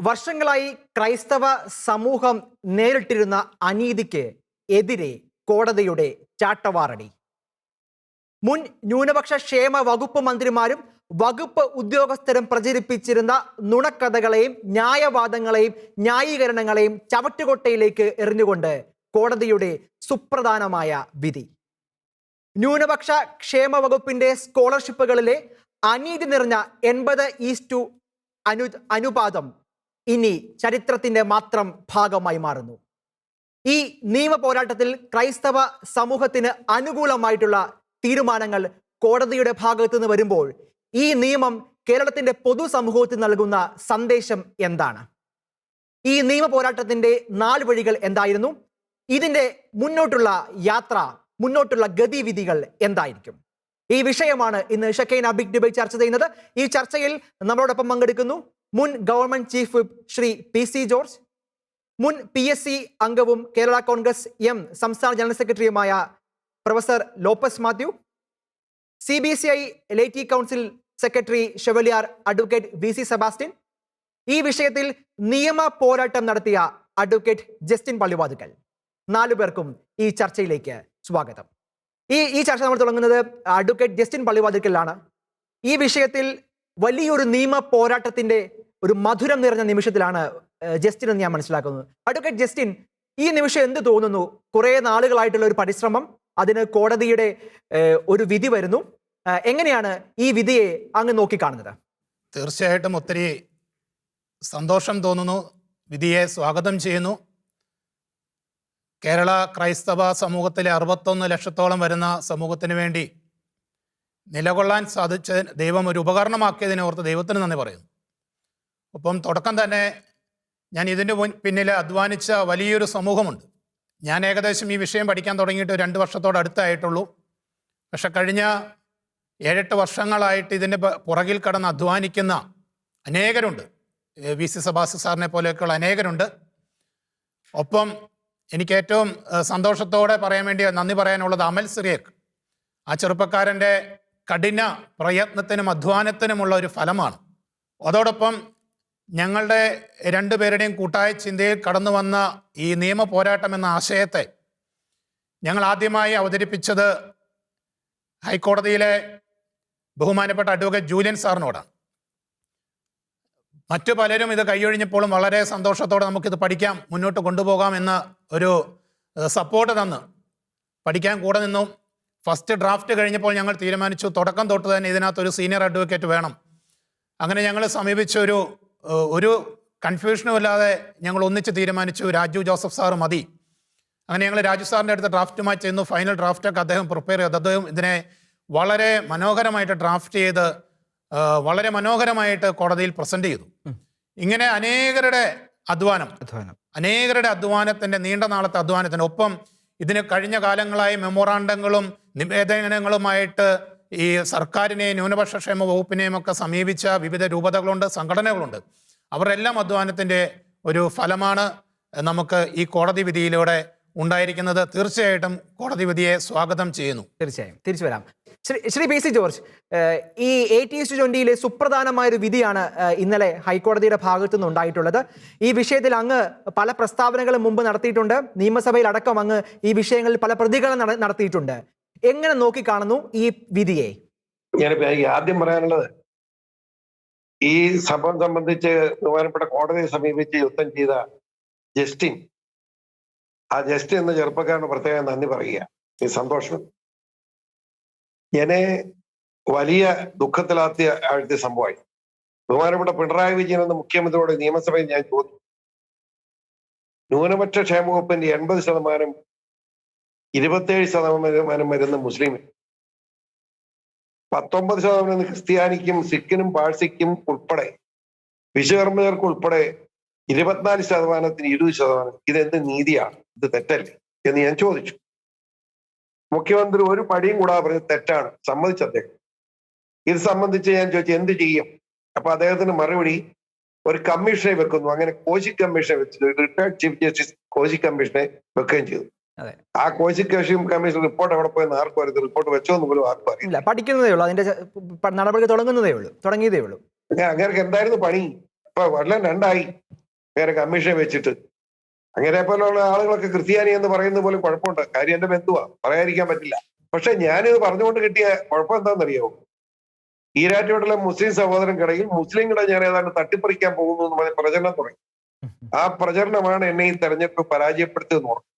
വർഷങ്ങളായി ക്രൈസ്തവ സമൂഹം നേരിട്ടിരുന്ന അനീതിക്ക് എതിരെ കോടതിയുടെ ചാട്ടവാറടി. മുൻ ന്യൂനപക്ഷ ക്ഷേമ വകുപ്പ് മന്ത്രിമാരും വകുപ്പ് ഉദ്യോഗസ്ഥരും പ്രചരിപ്പിച്ചിരുന്ന നുണക്കഥകളെയും ന്യായവാദങ്ങളെയും ന്യായീകരണങ്ങളെയും ചവറ്റുകൊട്ടയിലേക്ക് എറിഞ്ഞുകൊണ്ട് കോടതിയുടെ സുപ്രധാനമായ വിധി. ന്യൂനപക്ഷ ക്ഷേമ വകുപ്പിന്റെ സ്കോളർഷിപ്പുകളിലെ അനീതി നിറഞ്ഞ 80:1 അനുപാതം ഇനി ചരിത്രത്തിന്റെ മാത്രം ഭാഗമായി മാറുന്നു. ഈ നിയമ പോരാട്ടത്തിൽ ക്രൈസ്തവ സമൂഹത്തിന് അനുകൂലമായിട്ടുള്ള തീരുമാനങ്ങൾ കോടതിയുടെ ഭാഗത്തു നിന്ന് വരുമ്പോൾ ഈ നിയമം കേരളത്തിന്റെ പൊതുസമൂഹത്തിന് നൽകുന്ന സന്ദേശം എന്താണ്? ഈ നിയമ പോരാട്ടത്തിന്റെ നാൾവഴികൾ എന്തായിരുന്നു? ഇതിന്റെ മുന്നോട്ടുള്ള യാത്ര, മുന്നോട്ടുള്ള ഗതിവിധികൾ എന്തായിരിക്കും? ഈ വിഷയമാണ് ഇന്ന് ഷെക്കൈന ബിഗ് ഡിബേറ്റ് ചർച്ച ചെയ്യുന്നത്. ഈ ചർച്ചയിൽ നമ്മളോടൊപ്പം പങ്കെടുക്കുന്നു മുൻ government chief whip Shri PC George, മുൻ PSC അംഗവും കേരള കോൺഗ്രസ് എം സംസ്ഥാന ജനറൽ സെക്രട്ടറിയുമായ professor Lopez Mathew, CBCI laity council secretary chevalier advocate VC Sebastian, ഈ വിഷയത്തിൽ നിയമ പോരാട്ടം നടത്തിയ അഡ്വക്കേറ്റ് ജസ്റ്റിൻ പള്ളിവാതുക്കൽ. 4 പേർക്കും ഈ ചർച്ചയിലേക്ക് സ്വാഗതം. ഈ ചർച്ച നമ്മൾ തുടങ്ങുന്നത് അഡ്വക്കേറ്റ് ജസ്റ്റിൻ പള്ളിവാതുക്കലാണ്. ഈ വിഷയത്തിൽ വലിയൊരു നിയമ പോരാട്ടത്തിന്റെ ഒരു മധുരം നിറഞ്ഞ നിമിഷത്തിലാണ് ജസ്റ്റിൻ എന്ന് ഞാൻ മനസ്സിലാക്കുന്നത്. അഡ്വക്കേറ്റ് ജസ്റ്റിൻ, ഈ നിമിഷം എന്ത് തോന്നുന്നു? കുറെ നാളുകളായിട്ടുള്ള ഒരു പരിശ്രമം, അതിന് കോടതിയുടെ ഒരു വിധി വരുന്നു. എങ്ങനെയാണ് ഈ വിധിയെ അങ്ങ് നോക്കിക്കാണുന്നത്? തീർച്ചയായിട്ടും ഒത്തിരി സന്തോഷം തോന്നുന്നു. വിധിയെ സ്വാഗതം ചെയ്യുന്നു. കേരള ക്രൈസ്തവ സമൂഹത്തിലെ 61 ലക്ഷത്തോളം വരുന്ന സമൂഹത്തിന് വേണ്ടി നിലകൊള്ളാൻ സാധിച്ച ദൈവം ഒരു ഉപകരണമാക്കിയതിനെ ഓർത്ത് ദൈവത്തിന് നന്ദി പറയുന്നു. ഒപ്പം തുടക്കം തന്നെ ഞാൻ ഇതിൻ്റെ പിന്നിൽ അധ്വാനിച്ച വലിയൊരു സമൂഹമുണ്ട്. ഞാൻ ഏകദേശം ഈ വിഷയം പഠിക്കാൻ തുടങ്ങിയിട്ട് 2 വർഷത്തോടടുത്തായിട്ടുള്ളൂ. പക്ഷെ കഴിഞ്ഞ 7-8 വർഷങ്ങളായിട്ട് ഇതിൻ്റെ പുറകിൽ കടന്ന് അധ്വാനിക്കുന്ന അനേകരുണ്ട്. VC സെബാസ്റ്റ്യൻ സാറിനെ പോലെയൊക്കെയുള്ള അനേകരുണ്ട്. ഒപ്പം എനിക്ക് ഏറ്റവും സന്തോഷത്തോടെ പറയാൻ വേണ്ടി നന്ദി പറയാനുള്ളത് അമൽ സിറിയക്. ആ ചെറുപ്പക്കാരൻ്റെ കഠിന പ്രയത്നത്തിനും അധ്വാനത്തിനുമുള്ള ഒരു ഫലമാണ്. അതോടൊപ്പം ഞങ്ങളുടെ 2 പേരുടെയും കൂട്ടായ ചിന്തയിൽ കടന്നു വന്ന ഈ നിയമ പോരാട്ടം എന്ന ആശയത്തെ ഞങ്ങൾ ആദ്യമായി അവതരിപ്പിച്ചത് ഹൈക്കോടതിയിലെ ബഹുമാനപ്പെട്ട അഡ്വക്കേറ്റ് ജൂലിയൻ സാറിനോടാണ്. മറ്റു പലരും ഇത് കൈയൊഴിഞ്ഞപ്പോഴും വളരെ സന്തോഷത്തോടെ നമുക്കിത് പഠിക്കാം, മുന്നോട്ട് കൊണ്ടുപോകാം എന്ന ഒരു സപ്പോർട്ട് തന്ന് പഠിക്കാൻ കൂടെ നിന്നു. ഫസ്റ്റ് ഡ്രാഫ്റ്റ് കഴിഞ്ഞപ്പോൾ ഞങ്ങൾ തീരുമാനിച്ചു തുടക്കം തൊട്ട് തന്നെ ഇതിനകത്തൊരു സീനിയർ അഡ്വക്കേറ്റ് വേണം. അങ്ങനെ ഞങ്ങൾ സമീപിച്ച ഒരു കൺഫ്യൂഷനും ഇല്ലാതെ ഞങ്ങൾ ഒന്നിച്ച് തീരുമാനിച്ചു രാജു ജോസഫ് സാറ് മതി. അങ്ങനെ ഞങ്ങൾ രാജു സാറിൻ്റെ അടുത്ത് ഡ്രാഫ്റ്റുമായി ചെന്നു. ഫൈനൽ ഡ്രാഫ്റ്റൊക്കെ അദ്ദേഹം പ്രിപ്പയർ ചെയ്ത് അദ്ദേഹം ഇതിനെ വളരെ മനോഹരമായിട്ട് ഡ്രാഫ്റ്റ് ചെയ്ത് വളരെ മനോഹരമായിട്ട് കോടതിയിൽ പ്രസന്റ് ചെയ്തു. ഇങ്ങനെ അനേകരുടെ അധ്വാനത്തിന്റെ നീണ്ട നാളത്തെ അധ്വാനത്തിന് ഒപ്പം ഇതിന് കഴിഞ്ഞ കാലങ്ങളായി മെമ്മോറാണ്ടങ്ങളും നിവേദനങ്ങളുമായിട്ട് ഈ സർക്കാരിനെയും ന്യൂനപക്ഷ ക്ഷേമ വകുപ്പിനെയും ഒക്കെ സമീപിച്ച വിവിധ രൂപതകളുണ്ട്, സംഘടനകളുണ്ട്. അവരുടെ എല്ലാം അധ്വാനത്തിന്റെ ഒരു ഫലമാണ് നമുക്ക് ഈ കോടതി വിധിയിലൂടെ ഉണ്ടായിരിക്കുന്നത്. തീർച്ചയായിട്ടും കോടതി വിധിയെ സ്വാഗതം ചെയ്യുന്നു. തീർച്ചയായും തിരിച്ചു വരാം. ശ്രീ PC ജോർജ്, ഈ 80:20 സുപ്രധാനമായൊരു വിധിയാണ് ഇന്നലെ ഹൈക്കോടതിയുടെ ഭാഗത്തു നിന്ന് ഉണ്ടായിട്ടുള്ളത്. ഈ വിഷയത്തിൽ അങ്ങ് പല പ്രസ്താവനകളും മുമ്പ് നടത്തിയിട്ടുണ്ട്. നിയമസഭയിൽ അടക്കം അങ്ങ് ഈ വിഷയങ്ങളിൽ പല പ്രതികരണം നടത്തിയിട്ടുണ്ട്. എങ്ങനെ നോക്കിക്കാണുന്നു ഈ വിധിയെ? ഞാനിപ്പോ ആദ്യം പറയാനുള്ളത്, ഈ സംഭവം സംബന്ധിച്ച് ബഹുമാനപ്പെട്ട കോടതിയെ സമീപിച്ച് യുദ്ധം ചെയ്ത ജസ്റ്റിൻ എന്ന ചെറുപ്പക്കാരന് പ്രത്യേകം നന്ദി പറയുക. ഈ സന്തോഷം ഞാന് വലിയ ദുഃഖത്തിലാത്തിയ ആഴ്ത്തിയ സംഭവമായി. ബഹുമാനപ്പെട്ട പിണറായി വിജയൻ എന്ന മുഖ്യമന്ത്രിയോട് നിയമസഭയിൽ ഞാൻ ചോദിച്ചു, ന്യൂനപക്ഷ ക്ഷേമ വകുപ്പിന്റെ 80%, 27% വരുന്ന മുസ്ലിം, 19% ക്രിസ്ത്യാനിക്കും സിഖിനും പാഴ്സിക്കും ഉൾപ്പെടെ വിശ്വകർമ്മകർക്ക് ഉൾപ്പെടെ 24%-ന് 20%, ഇതെന്ത് നീതിയാണ്? ഇത് തെറ്റല്ലേ എന്ന് ഞാൻ ചോദിച്ചു. മുഖ്യമന്ത്രി ഒരു പടിയും കൂടാതെ പറഞ്ഞ് തെറ്റാണ്, സമ്മതിച്ച അദ്ദേഹം. ഇത് സംബന്ധിച്ച് ഞാൻ ചോദിച്ചു എന്ത് ചെയ്യും? അപ്പൊ അദ്ദേഹത്തിന് മറുപടി, ഒരു കമ്മീഷനെ വെക്കുന്നു. അങ്ങനെ കോശി കമ്മീഷനെ വെച്ചിട്ട് റിട്ടയർഡ് ചീഫ് ജസ്റ്റിസ് കോശി കമ്മീഷനെ വെക്കുകയും ചെയ്തു. ആ കോശി കമ്മീഷൻ റിപ്പോർട്ട് എവിടെ പോയെന്ന് ആർക്കും അറിയാം. റിപ്പോർട്ട് വെച്ചോന്ന് പോലും ആർക്കും അറിയില്ല. പഠിക്കുന്നതേ ഉള്ളൂ, അതിന്റെ നടപടി തുടങ്ങിയതേ ഉള്ളൂ. അങ്ങനെ എന്തായിരുന്നു പണി? ഇപ്പൊ കൊല്ലം 2 വേറെ കമ്മീഷൻ വെച്ചിട്ട്. അങ്ങനെ പോലുള്ള ആളുകളൊക്കെ ക്രിസ്ത്യാനി എന്ന് പറയുന്നത് പോലും കുഴപ്പമുണ്ട്. കാര്യം എന്റെ ബന്ധുവാ, പറയാതിരിക്കാൻ പറ്റില്ല. പക്ഷെ ഞാനിത് പറഞ്ഞുകൊണ്ട് കിട്ടിയ കുഴപ്പം എന്താണെന്നറിയാമോ? ഈരാറ്റുപേട്ടയിലെ മുസ്ലിം സഹോദരൻക്കിടയിൽ മുസ്ലിങ്ങളെ ഞാൻ ഏതാണ്ട് തട്ടിപ്പറിക്കാൻ പോകുന്നു എന്ന് പറഞ്ഞ പ്രചരണം തുടങ്ങി. ആ പ്രചരണമാണ് എന്നെ ഈ തെരഞ്ഞെടുപ്പ് പരാജയപ്പെടുത്തിയെന്ന് പറഞ്ഞു.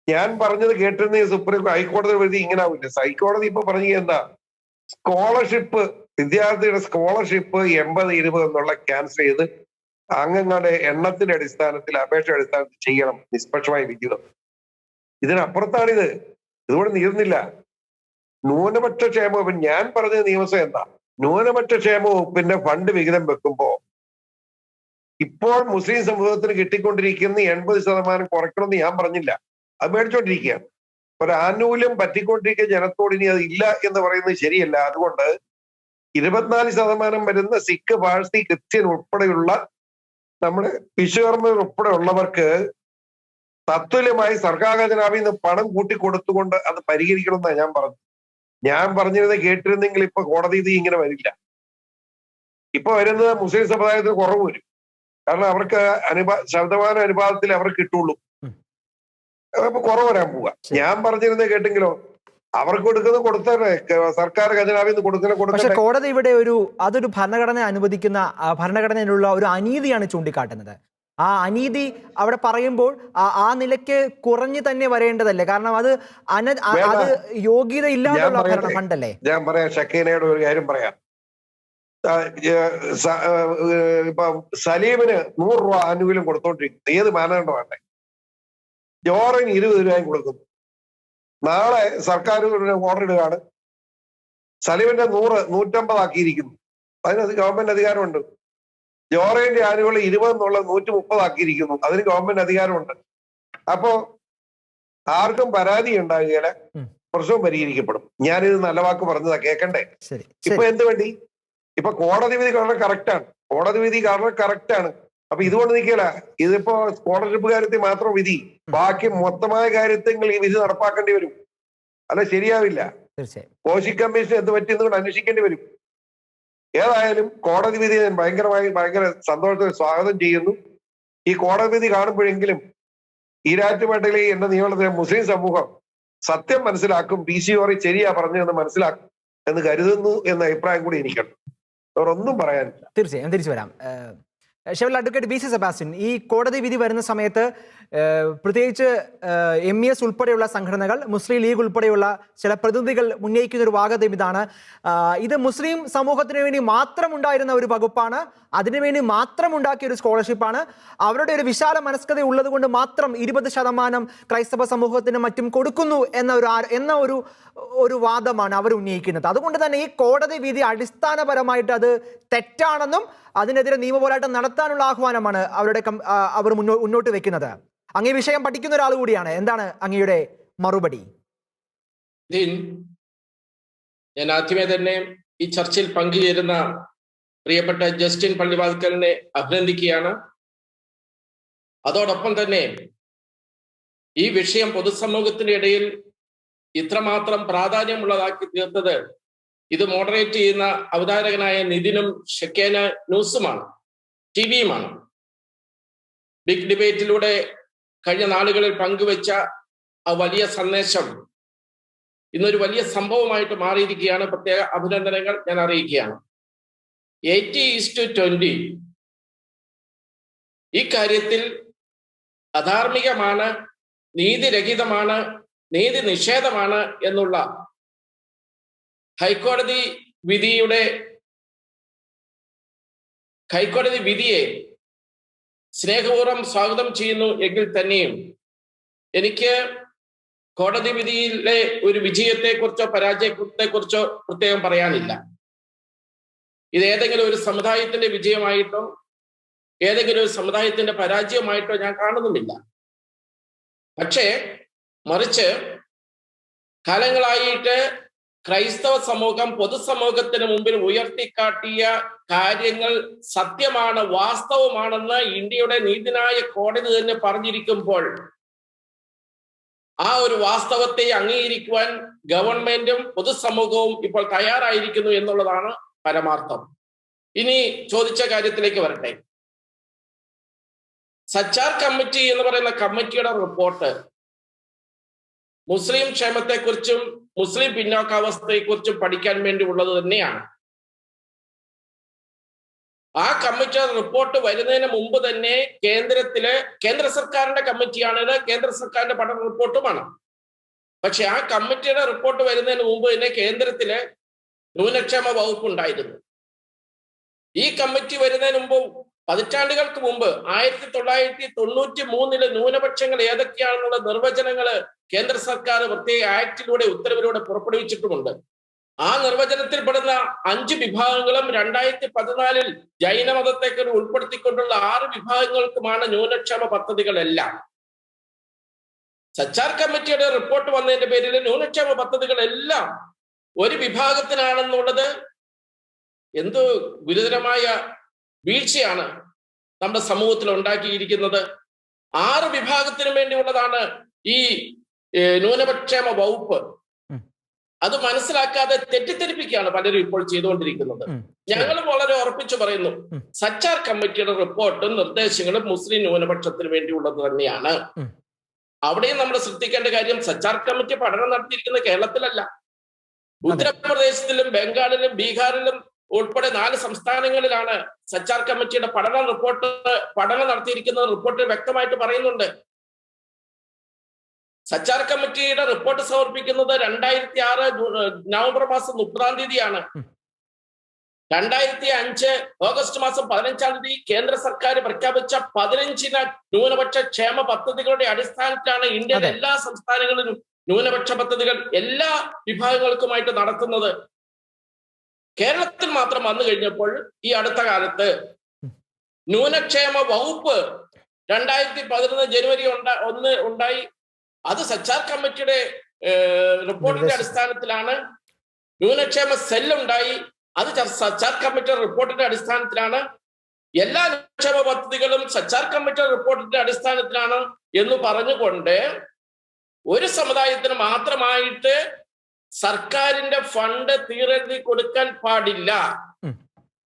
ഞാൻ പറഞ്ഞത് കേട്ടിരുന്ന സുപ്രീം ഹൈക്കോടതി എഴുതി ഇങ്ങനെ ആവില്ല. ഹൈക്കോടതി ഇപ്പൊ പറഞ്ഞ എന്താ, സ്കോളർഷിപ്പ്, വിദ്യാർത്ഥിയുടെ സ്കോളർഷിപ്പ് 80-20 എന്നുള്ള ക്യാൻസൽ ചെയ്ത് അംഗങ്ങളുടെ എണ്ണത്തിന്റെ അടിസ്ഥാനത്തിൽ, അപേക്ഷ അടിസ്ഥാനത്തിൽ ചെയ്യണം നിഷ്പക്ഷമായ വിഹിതം. ഇതിനപ്പുറത്താണിത്. ഇതുകൊണ്ട് തീർന്നില്ല. ന്യൂനപക്ഷ ക്ഷേമ വകുപ്പ്, ഞാൻ പറഞ്ഞ നിയമസം എന്താ, ന്യൂനപക്ഷ ക്ഷേമ വകുപ്പിന്റെ ഫണ്ട് വിഹിതം വെക്കുമ്പോ ഇപ്പോൾ മുസ്ലിം സമൂഹത്തിന് കിട്ടിക്കൊണ്ടിരിക്കുന്ന 80% കുറയ്ക്കണമെന്ന് ഞാൻ പറഞ്ഞില്ല. അത് മേടിച്ചോണ്ടിരിക്കുകയാണ്. ഒരു ആനുകൂല്യം പറ്റിക്കൊണ്ടിരിക്കുന്ന ജനത്തോട് ഇനി അത് ഇല്ല എന്ന് പറയുന്നത് ശരിയല്ല. അതുകൊണ്ട് 24% വരുന്ന സിഖ്, പാഴ്സി, ക്രിസ്ത്യൻ ഉൾപ്പെടെയുള്ള നമ്മുടെ വിശ്വകർമ്മ ഉൾപ്പെടെ ഉള്ളവർക്ക് തത്തുല്യമായി സർക്കാർ ഖജനാവിൽ നിന്ന് പണം കൂട്ടിക്കൊടുത്തുകൊണ്ട് അത് പരിഹരിക്കണമെന്നാണ് ഞാൻ പറഞ്ഞത്. ഞാൻ പറഞ്ഞിരുന്നത് കേട്ടിരുന്നെങ്കിൽ ഇപ്പൊ കോടതി വിധി ഇങ്ങനെ വരില്ല. ഇപ്പൊ വരുന്നത് മുസ്ലിം സമുദായത്തിന് കുറവ് വരും. കാരണം അവർക്ക് ശതമാന അനുപാതത്തിൽ അവർക്ക് കിട്ടുള്ളൂ. അപ്പൊ കുറവ് വരാൻ പോവുക. ഞാൻ പറഞ്ഞിരുന്നത് കേട്ടെങ്കിലോ, അവർക്ക് കൊടുക്കുന്നത് കൊടുത്തേ, സർക്കാർ ഖജനാവിൽ നിന്ന് പക്ഷെ കൊടുക്കുന്ന. കോടതി ഇവിടെ അതൊരു ഭരണഘടന അനുവദിക്കുന്ന, ഭരണഘടനയിലുള്ള ഒരു അനീതിയാണ് ചൂണ്ടിക്കാട്ടുന്നത്. ആ അനീതി അവിടെ പറയുമ്പോൾ ആ നിലയ്ക്ക് കുറഞ്ഞു തന്നെ വരേണ്ടതല്ലേ? കാരണം അത് യോഗ്യത ഇല്ലാതെ ഫണ്ടല്ലേ. ഞാൻ പറയാം, ഷക്കീനയുടെ ഒരു കാര്യം പറയാം. ഇപ്പൊ സലീമിന് 100 രൂപ ആനുകൂല്യം കൊടുത്തോണ്ടിരിക്കുന്നു. ഏത് മാനദണ്ഡം വേണ്ടേ? ജോറിന് 20 രൂപയും കൊടുക്കുന്നു. നാളെ സർക്കാർ ഓർഡർ ഇടുകയാണ്, സലീമിന്റെ 150 ആക്കിയിരിക്കുന്നു. അതിന് ഗവൺമെന്റ് അധികാരമുണ്ട്. ജോറേന്റെ ആനുകൂല്യം 20 എന്നുള്ളത് 130 ആക്കിയിരിക്കുന്നു. അതിന് ഗവൺമെന്റ് അധികാരമുണ്ട്. അപ്പോ ആർക്കും പരാതി ഉണ്ടാകുകയില്ല, പ്രശ്നവും പരിഹരിക്കപ്പെടും. ഞാനിത് നല്ല വാക്ക് പറഞ്ഞതാ, കേൾക്കണ്ടേ? ഇപ്പൊ എന്ത് വേണ്ടി? ഇപ്പൊ കോടതി വിധി വളരെ കറക്റ്റാണ്. കോടതി വിധി വളരെ കറക്റ്റാണ്. അപ്പൊ ഇതുകൊണ്ട് നിൽക്കില്ല. ഇതിപ്പോ സ്കോളർഷിപ്പ് കാര്യത്തിൽ മാത്രം വിധി, ബാക്കി മൊത്തമായ കാര്യത്തിൽ ഈ വിധി നടപ്പാക്കേണ്ടി വരും. അല്ല ശരിയാവില്ല. കോശി കമ്മീഷൻ എന്ത് പറ്റിയെന്നുകൊണ്ട് അന്വേഷിക്കേണ്ടി വരും. ഏതായാലും കോടതി വിധി ഞാൻ ഭയങ്കര സന്തോഷത്തിൽ സ്വാഗതം ചെയ്യുന്നു. ഈ കോടതി വിധി കാണുമ്പോഴെങ്കിലും ഈരാറ്റുപേട്ടയിലെ എന്റെ നിയമത്തിലെ മുസ്ലിം സമൂഹം സത്യം മനസ്സിലാക്കും, PCOറി ശരിയാ പറഞ്ഞതെന്ന് മനസ്സിലാക്കും എന്ന് കരുതുന്നു എന്ന അഭിപ്രായം കൂടി എനിക്കുണ്ട്. വേറൊന്നും പറയാനില്ല. തീർച്ചയായും തിരിച്ചു വരാം. അഡ്വക്കേറ്റ് BC സെബാസ്റ്റ്യൻ, ഈ കോടതി വിധി വരുന്ന സമയത്ത് പ്രത്യേകിച്ച് MES ഉൾപ്പെടെയുള്ള സംഘടനകൾ, മുസ്ലിം ലീഗ് ഉൾപ്പെടെയുള്ള ചില പ്രതിനിധികൾ ഉന്നയിക്കുന്ന ഒരു വാദം ഇതാണ്: ഇത് മുസ്ലിം സമൂഹത്തിന് വേണ്ടി മാത്രം ഉണ്ടായിരുന്ന ഒരു വകുപ്പാണ്, അതിനുവേണ്ടി മാത്രം ഉണ്ടാക്കിയ ഒരു സ്കോളർഷിപ്പാണ്, അവരുടെ ഒരു വിശാല മനസ്കത ഉള്ളത് കൊണ്ട് മാത്രം 20% ക്രൈസ്തവ സമൂഹത്തിന് മറ്റും കൊടുക്കുന്നു എന്ന ഒരു വാദമാണ് അവർ ഉന്നയിക്കുന്നത്. അതുകൊണ്ട് തന്നെ ഈ കോടതി വിധി അടിസ്ഥാനപരമായിട്ട് അത് തെറ്റാണെന്നും അതിനെതിരെ നിയമപോരാട്ടം നടത്താനുള്ള ആഹ്വാനമാണ് അവർ മുന്നോട്ട് വെക്കുന്നത്. അങ്ങേ വിഷയം പഠിക്കുന്ന ഒരാൾ കൂടിയാണ്. എന്താണ് അങ്ങയുടെ മറുപടി? ഞാൻ ആദ്യമേ തന്നെ ഈ ചർച്ചയിൽ പങ്കുചേരുന്ന പ്രിയപ്പെട്ട ജസ്റ്റിൻ പള്ളിവാതിക്കലിനെ അഭിനന്ദിക്കുകയാണ്. അതോടൊപ്പം തന്നെ ഈ വിഷയം പൊതുസമൂഹത്തിന്റെ ഇടയിൽ ഇത്രമാത്രം പ്രാധാന്യമുള്ളതാക്കി തീർത്തത് ഇത് മോഡറേറ്റ് ചെയ്യുന്ന അവതാരകനായ നിതിനും ഷക്കേന ന്യൂസുമാണ്, TVയുമാണ്. ബിഗ് ഡിബേറ്റിലൂടെ കഴിഞ്ഞ നാളുകളിൽ പങ്കുവെച്ച ആ വലിയ സന്ദേശം ഇന്നൊരു വലിയ സംഭവമായിട്ട് മാറിയിരിക്കുകയാണ്. പ്രത്യേക അഭിനന്ദനങ്ങൾ ഞാൻ അറിയിക്കുകയാണ്. 80:20 ഈ കാര്യത്തിൽ അധാർമികമാണ്, നീതിരഹിതമാണ്, നീതി നിഷേധമാണ് എന്നുള്ള ഹൈക്കോടതി വിധിയെ സ്നേഹപൂർവ്വം സ്വാഗതം ചെയ്യുന്നു എങ്കിൽ തന്നെയും എനിക്ക് കോടതി വിധിയിലെ ഒരു വിജയത്തെക്കുറിച്ചോ പരാജയത്തെക്കുറിച്ചോ പ്രത്യേകം പറയാനില്ല. ഇത് ഏതെങ്കിലും ഒരു സമുദായത്തിന്റെ വിജയമായിട്ടോ ഏതെങ്കിലും ഒരു സമുദായത്തിന്റെ പരാജയമായിട്ടോ ഞാൻ കാണുന്നുമില്ല. പക്ഷേ മറിച്ച് കാലങ്ങളായിട്ട് ക്രൈസ്തവ സമൂഹം പൊതുസമൂഹത്തിന് മുമ്പിൽ ഉയർത്തിക്കാട്ടിയ കാര്യങ്ങൾ സത്യമാണ്, വാസ്തവമാണെന്ന് ഇന്ത്യയുടെ നീതിന്യായ കോടതി തന്നെ പറഞ്ഞിരിക്കുമ്പോൾ ആ ഒരു വാസ്തവത്തെ അംഗീകരിക്കുവാൻ ഗവൺമെന്റും പൊതുസമൂഹവും ഇപ്പോൾ തയ്യാറായിരിക്കുന്നു എന്നുള്ളതാണ് പരമാർത്ഥം. ഇനി ചോദിച്ച കാര്യത്തിലേക്ക് വരട്ടെ. സച്ചാർ കമ്മിറ്റി എന്ന് പറയുന്ന കമ്മിറ്റിയുടെ റിപ്പോർട്ട് മുസ്ലിം ക്ഷേമത്തെക്കുറിച്ചും മുസ്ലിം പിന്നോക്കാവസ്ഥയെക്കുറിച്ചും പഠിക്കാൻ വേണ്ടി ഉള്ളത് തന്നെയാണ്. ആ കമ്മിറ്റിയുടെ റിപ്പോർട്ട് വരുന്നതിന് മുമ്പ് തന്നെ കേന്ദ്ര സർക്കാരിന്റെ കമ്മിറ്റിയാണിത്, കേന്ദ്ര സർക്കാരിന്റെ പഠന റിപ്പോർട്ടുമാണ്. പക്ഷെ ആ കമ്മിറ്റിയുടെ റിപ്പോർട്ട് വരുന്നതിന് മുമ്പ് തന്നെ കേന്ദ്രത്തിലെ ന്യൂനക്ഷേമ വകുപ്പ് ഉണ്ടായിരുന്നു. ഈ കമ്മിറ്റി വരുന്നതിന് മുമ്പ്, പതിറ്റാണ്ടുകൾക്ക് മുമ്പ് 1993 ന്യൂനപക്ഷങ്ങൾ ഏതൊക്കെയാണെന്നുള്ള നിർവചനങ്ങള് കേന്ദ്ര സർക്കാർ പ്രത്യേക ആക്ടിലൂടെ ഉത്തരവിലൂടെ പുറപ്പെടുവിച്ചിട്ടുമുണ്ട്. ആ നിർവചനത്തിൽപ്പെടുന്ന 5 വിഭാഗങ്ങളും 2014 ജൈനമതത്തെ ഉൾപ്പെടുത്തിക്കൊണ്ടുള്ള 6 വിഭാഗങ്ങൾക്കുമാണ് ന്യൂനക്ഷേമ പദ്ധതികളെല്ലാം. സച്ചാർ കമ്മിറ്റിയുടെ റിപ്പോർട്ട് വന്നതിന്റെ പേരിൽ ന്യൂനക്ഷേമ പദ്ധതികളെല്ലാം ഒരു വിഭാഗത്തിനാണെന്നുള്ളത് എന്ത് ഗുരുതരമായ വീഴ്ചയാണ് നമ്മുടെ സമൂഹത്തിൽ ഉണ്ടാക്കിയിരിക്കുന്നത്. 6 വിഭാഗത്തിനു വേണ്ടിയുള്ളതാണ് ഈ ന്യൂനപക്ഷേമ വകുപ്പ്. അത് മനസ്സിലാക്കാതെ തെറ്റിദ്ധരിപ്പിക്കുകയാണ് പലരും ഇപ്പോൾ ചെയ്തുകൊണ്ടിരിക്കുന്നത്. ഞങ്ങൾ വളരെ ഉറപ്പിച്ചു പറയുന്നു, സച്ചാർ കമ്മിറ്റിയുടെ റിപ്പോർട്ടും നിർദ്ദേശങ്ങളും മുസ്ലിം ന്യൂനപക്ഷത്തിന് വേണ്ടിയുള്ളത് തന്നെയാണ്. അവിടെയും നമ്മൾ ശ്രദ്ധിക്കേണ്ട കാര്യം, സച്ചാർ കമ്മിറ്റി പഠനം നടത്തിയിരിക്കുന്നത് കേരളത്തിലല്ല, ഉത്തർപ്രദേശിലും ബംഗാളിലും ബീഹാറിലും ഉൾപ്പെടെ 4 സംസ്ഥാനങ്ങളിലാണ് സച്ചാർ കമ്മിറ്റിയുടെ പഠനം നടത്തിയിരിക്കുന്നത്. റിപ്പോർട്ടിൽ വ്യക്തമായിട്ട് പറയുന്നുണ്ട്. സച്ചാർ കമ്മിറ്റിയുടെ റിപ്പോർട്ട് സമർപ്പിക്കുന്നത് 2006 നവംബർ മാസം 30 2005 ഓഗസ്റ്റ് മാസം 15 കേന്ദ്ര സർക്കാർ പ്രഖ്യാപിച്ച 15 ന്യൂനപക്ഷ ക്ഷേമ പദ്ധതികളുടെ അടിസ്ഥാനത്തിലാണ് ഇന്ത്യയിലെ എല്ലാ സംസ്ഥാനങ്ങളിലും ന്യൂനപക്ഷ പദ്ധതികൾ എല്ലാ വിഭാഗങ്ങൾക്കുമായിട്ട് നടത്തുന്നത്. കേരളത്തിൽ മാത്രം വന്നു കഴിഞ്ഞപ്പോൾ ഈ അടുത്ത കാലത്ത് ന്യൂനക്ഷേമ വകുപ്പ് 2011 ജനുവരി 1 ഉണ്ടായി. അത് സച്ചാർ കമ്മിറ്റിയുടെ റിപ്പോർട്ടിന്റെ അടിസ്ഥാനത്തിലാണ്. ന്യൂനക്ഷേമ സെല്ലുണ്ടായി, അത് സച്ചാർ കമ്മിറ്റിയുടെ റിപ്പോർട്ടിന്റെ അടിസ്ഥാനത്തിലാണ്. എല്ലാ ന്യൂനക്ഷേമ പദ്ധതികളും സച്ചാർ കമ്മിറ്റിയുടെ റിപ്പോർട്ടിന്റെ അടിസ്ഥാനത്തിലാണ് എന്ന് പറഞ്ഞുകൊണ്ട് ഒരു സമുദായത്തിന് മാത്രമായിട്ട് സർക്കാരിന്റെ ഫണ്ട് തീരെഴുതി കൊടുക്കാൻ പാടില്ല.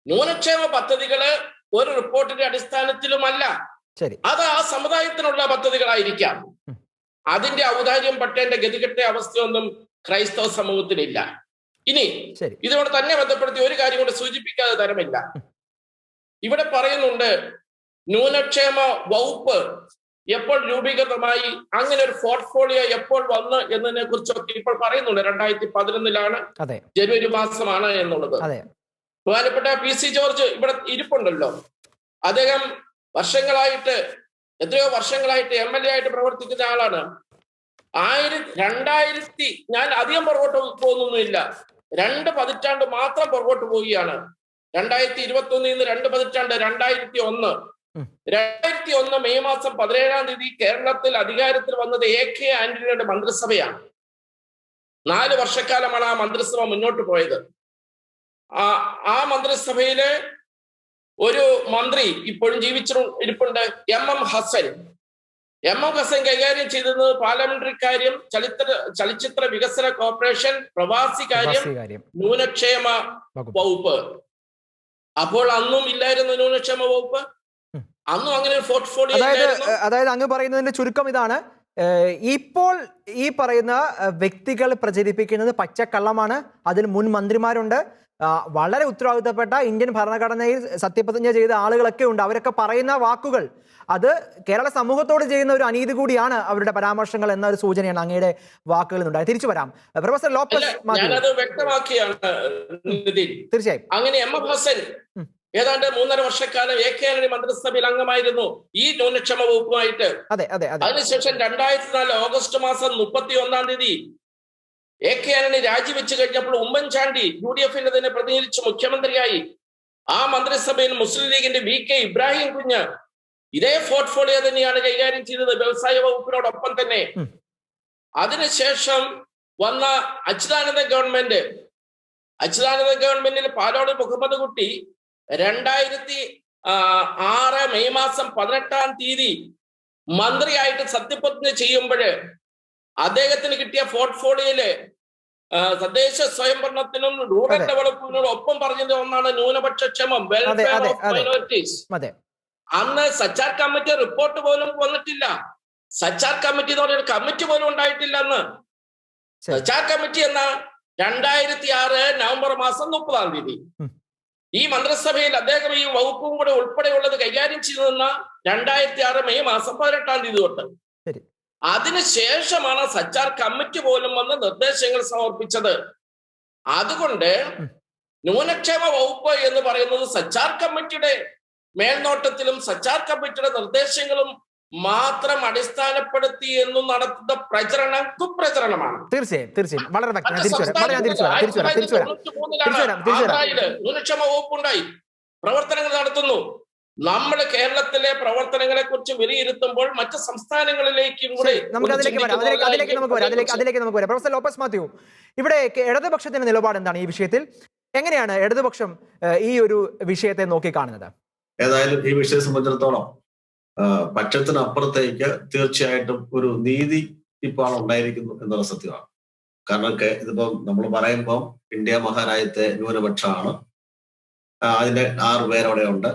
ന്യൂനക്ഷേമ പദ്ധതികള് ഒരു റിപ്പോർട്ടിന്റെ അടിസ്ഥാനത്തിലുമല്ല, അത് ആ സമുദായത്തിനുള്ള പദ്ധതികളായിരിക്കാം. അതിന്റെ ഔദാര്യം പറ്റേണ്ട ഗതികെട്ട അവസ്ഥയൊന്നും ക്രൈസ്തവ സമൂഹത്തിനില്ല. ഇനി ഇതിനോട് തന്നെ ബന്ധപ്പെടുത്തി ഒരു കാര്യം കൂടെ സൂചിപ്പിക്കാതെ തരമില്ല. ഇവിടെ പറയുന്നുണ്ട് ന്യൂനക്ഷേമ വകുപ്പ് എപ്പോൾ രൂപീകൃതമായി, അങ്ങനെ ഒരു പോർട്ട്ഫോളിയോ എപ്പോൾ വന്ന് എന്നതിനെ കുറിച്ചൊക്കെ ഇപ്പോൾ പറയുന്നുണ്ട്. 2011 ജനുവരി മാസമാണ് എന്നുള്ളത്. ബഹുമാനപ്പെട്ട PC ജോർജ് ഇവിടെ ഇരിപ്പുണ്ടല്ലോ. അദ്ദേഹം എത്രയോ വർഷങ്ങളായിട്ട് MLA ആയിട്ട് പ്രവർത്തിക്കുന്ന ആളാണ്. 2000 ഞാൻ അധികം പുറകോട്ട് പോകുന്നൊന്നുമില്ല, 2 പതിറ്റാണ്ട് മാത്രം പുറകോട്ട് പോവുകയാണ്. 2021 2 പതിറ്റാണ്ട് 2001 മെയ് മാസം 17 കേരളത്തിൽ അധികാരത്തിൽ വന്നത് AK ആന്റണിയുടെ മന്ത്രിസഭയാണ്. 4 വർഷക്കാലമാണ് ആ മന്ത്രിസഭ മുന്നോട്ട് പോയത്. ആ മന്ത്രിസഭയിലെ ഒരു മന്ത്രി ഇപ്പോഴും ജീവിച്ചിരിപ്പുണ്ട്, MM ഹസൻ. MM ഹസൻ കൈകാര്യം ചെയ്തത് പാർലമെന്ററി കാര്യം, ചലച്ചിത്ര വികസന കോർപ്പറേഷൻ, പ്രവാസി കാര്യം, ന്യൂനക്ഷേമ വകുപ്പ്. അപ്പോൾ അന്നും ഇല്ലായിരുന്നു ന്യൂനക്ഷേമ വകുപ്പ്, അന്നും അങ്ങനെ പോർട്ട്ഫോളിയോ. അതായത് അങ്ങ് പറയുന്നതിന്റെ ചുരുക്കം ഇതാണ്, ഇപ്പോൾ ഈ പറയുന്ന വ്യക്തികൾ പ്രചരിപ്പിക്കുന്നത് പച്ചക്കള്ളമാണ്. അതിൽ മുൻ മന്ത്രിമാരുണ്ട്, വളരെ ഉത്തരവാദിത്തപ്പെട്ട ഇന്ത്യൻ ഭരണഘടനയിൽ സത്യപ്രതിജ്ഞ ചെയ്ത ആളുകളൊക്കെ ഉണ്ട്. അവരൊക്കെ പറയുന്ന വാക്കുകൾ അത് കേരള സമൂഹത്തോട് ചെയ്യുന്ന ഒരു അനീതി കൂടിയാണ് അവരുടെ പരാമർശങ്ങൾ എന്ന ഒരു സൂചനയാണ് അങ്ങയുടെ വാക്കുകളിൽ നിന്നുണ്ടായത്. തിരിച്ചു വരാം പ്രൊഫസർ ലോപ്പസ്. വ്യക്തമാക്കിയാണ് തീർച്ചയായും. അങ്ങനെ MM ഹസൻ ഏതാണ്ട് 3.5 വർഷക്കാലം AK ആന്റണി മന്ത്രിസഭയിൽ അംഗമായിരുന്നു ഈ ന്യൂനക്ഷേമ വകുപ്പുമായിട്ട്. അതിനുശേഷം 2004 ഓഗസ്റ്റ് മാസം 31 AK ആന്റണി രാജിവെച്ച് കഴിഞ്ഞപ്പോൾ ഉമ്മൻചാണ്ടി UDFന്റെ തന്നെ പ്രതിനിധിച്ച് മുഖ്യമന്ത്രിയായി. ആ മന്ത്രിസഭയിൽ മുസ്ലിം ലീഗിന്റെ VK ഇബ്രാഹിം കുഞ്ഞ് ഇതേ പോർട്ട്ഫോളിയോ തന്നെയാണ് കൈകാര്യം ചെയ്തത്, വ്യവസായ വകുപ്പിനോടൊപ്പം തന്നെ. അതിനുശേഷം വന്ന അച്യുതാനന്ദ ഗവൺമെന്റിൽ പാലോട് മുഹമ്മദ് കുട്ടി 2006 മെയ് മാസം 18 മന്ത്രിയായിട്ട് സത്യപ്രതിജ്ഞ ചെയ്യുമ്പോൾ അദ്ദേഹത്തിന് കിട്ടിയ പോർട്ട്ഫോളിയോയില് തദ്ദേശ സ്വയംഭരണത്തിനും റൂറൽ ഡെവലപ്മെന്റിനും ഒപ്പം പറഞ്ഞത് ഒന്നാണ് ന്യൂനപക്ഷ ക്ഷേമം, വെൽഫെയർ ഓഫ് മൈനോറിറ്റീസ്. അന്ന് സച്ചാർ കമ്മിറ്റി റിപ്പോർട്ട് പോലും വന്നിട്ടില്ല. സച്ചാർ കമ്മിറ്റി എന്ന് പറഞ്ഞൊരു കമ്മിറ്റി പോലും ഉണ്ടായിട്ടില്ല അന്ന്. സച്ചാർ കമ്മിറ്റി എന്ന 2006 നവംബർ മാസം 30 ഈ മന്ത്രിസഭയിൽ അദ്ദേഹം ഈ വകുപ്പും കൂടെ ഉൾപ്പെടെയുള്ളത് കൈകാര്യം ചെയ്തിരുന്ന 2006 മെയ് മാസം 18 തൊട്ട്. അതിനുശേഷമാണ് സച്ചാർ കമ്മിറ്റി പോലും വന്ന് നിർദ്ദേശങ്ങൾ സമർപ്പിച്ചത്. അതുകൊണ്ട് ന്യൂനക്ഷേമ വകുപ്പ് എന്ന് പറയുന്നത് സച്ചാർ കമ്മിറ്റിയുടെ മേൽനോട്ടത്തിലും സച്ചാർ കമ്മിറ്റിയുടെ നിർദ്ദേശങ്ങളും മാത്രം അടിസ്ഥാനപ്പെടുത്തി എന്നും നടത്തുന്ന പ്രചരണം കുപ്രചരണമാണ്. തീർച്ചയായും വളരെ ന്യൂനക്ഷേമ വകുപ്പുണ്ടായി, പ്രവർത്തനങ്ങൾ നടത്തുന്നു. നമ്മൾ കേരളത്തിലെ പ്രവർത്തനങ്ങളെ കുറിച്ച് വിലയിരുത്തുമ്പോൾ മറ്റ് സംസ്ഥാനങ്ങളിലേക്കും കൂടെ അതിലേക്ക് നമുക്ക് വരാം. പ്രൊഫസർ ലോപ്പസ് മാത്യു, ഇവിടെ ഇടതുപക്ഷത്തിന്റെ നിലപാട് എന്താണ് ഈ വിഷയത്തിൽ? എങ്ങനെയാണ് ഇടതുപക്ഷം ഈ ഒരു വിഷയത്തെ നോക്കി കാണുന്നത്? ഏതായാലും ഈ വിഷയത്തെ സംബന്ധിച്ചിടത്തോളം പക്ഷത്തിനപ്പുറത്തേക്ക് തീർച്ചയായിട്ടും ഒരു നീതി ഇപ്പോൾ ഉണ്ടായിരിക്കുന്നു എന്നുള്ള സത്യമാണ്. കാരണം ഇതിപ്പം നമ്മൾ പറയുമ്പോൾ ഇന്ത്യ മഹാരാജ്യത്തെ ന്യൂനപക്ഷമാണ്. അതിന്റെ 6 പേരവിടെ ഉണ്ട്.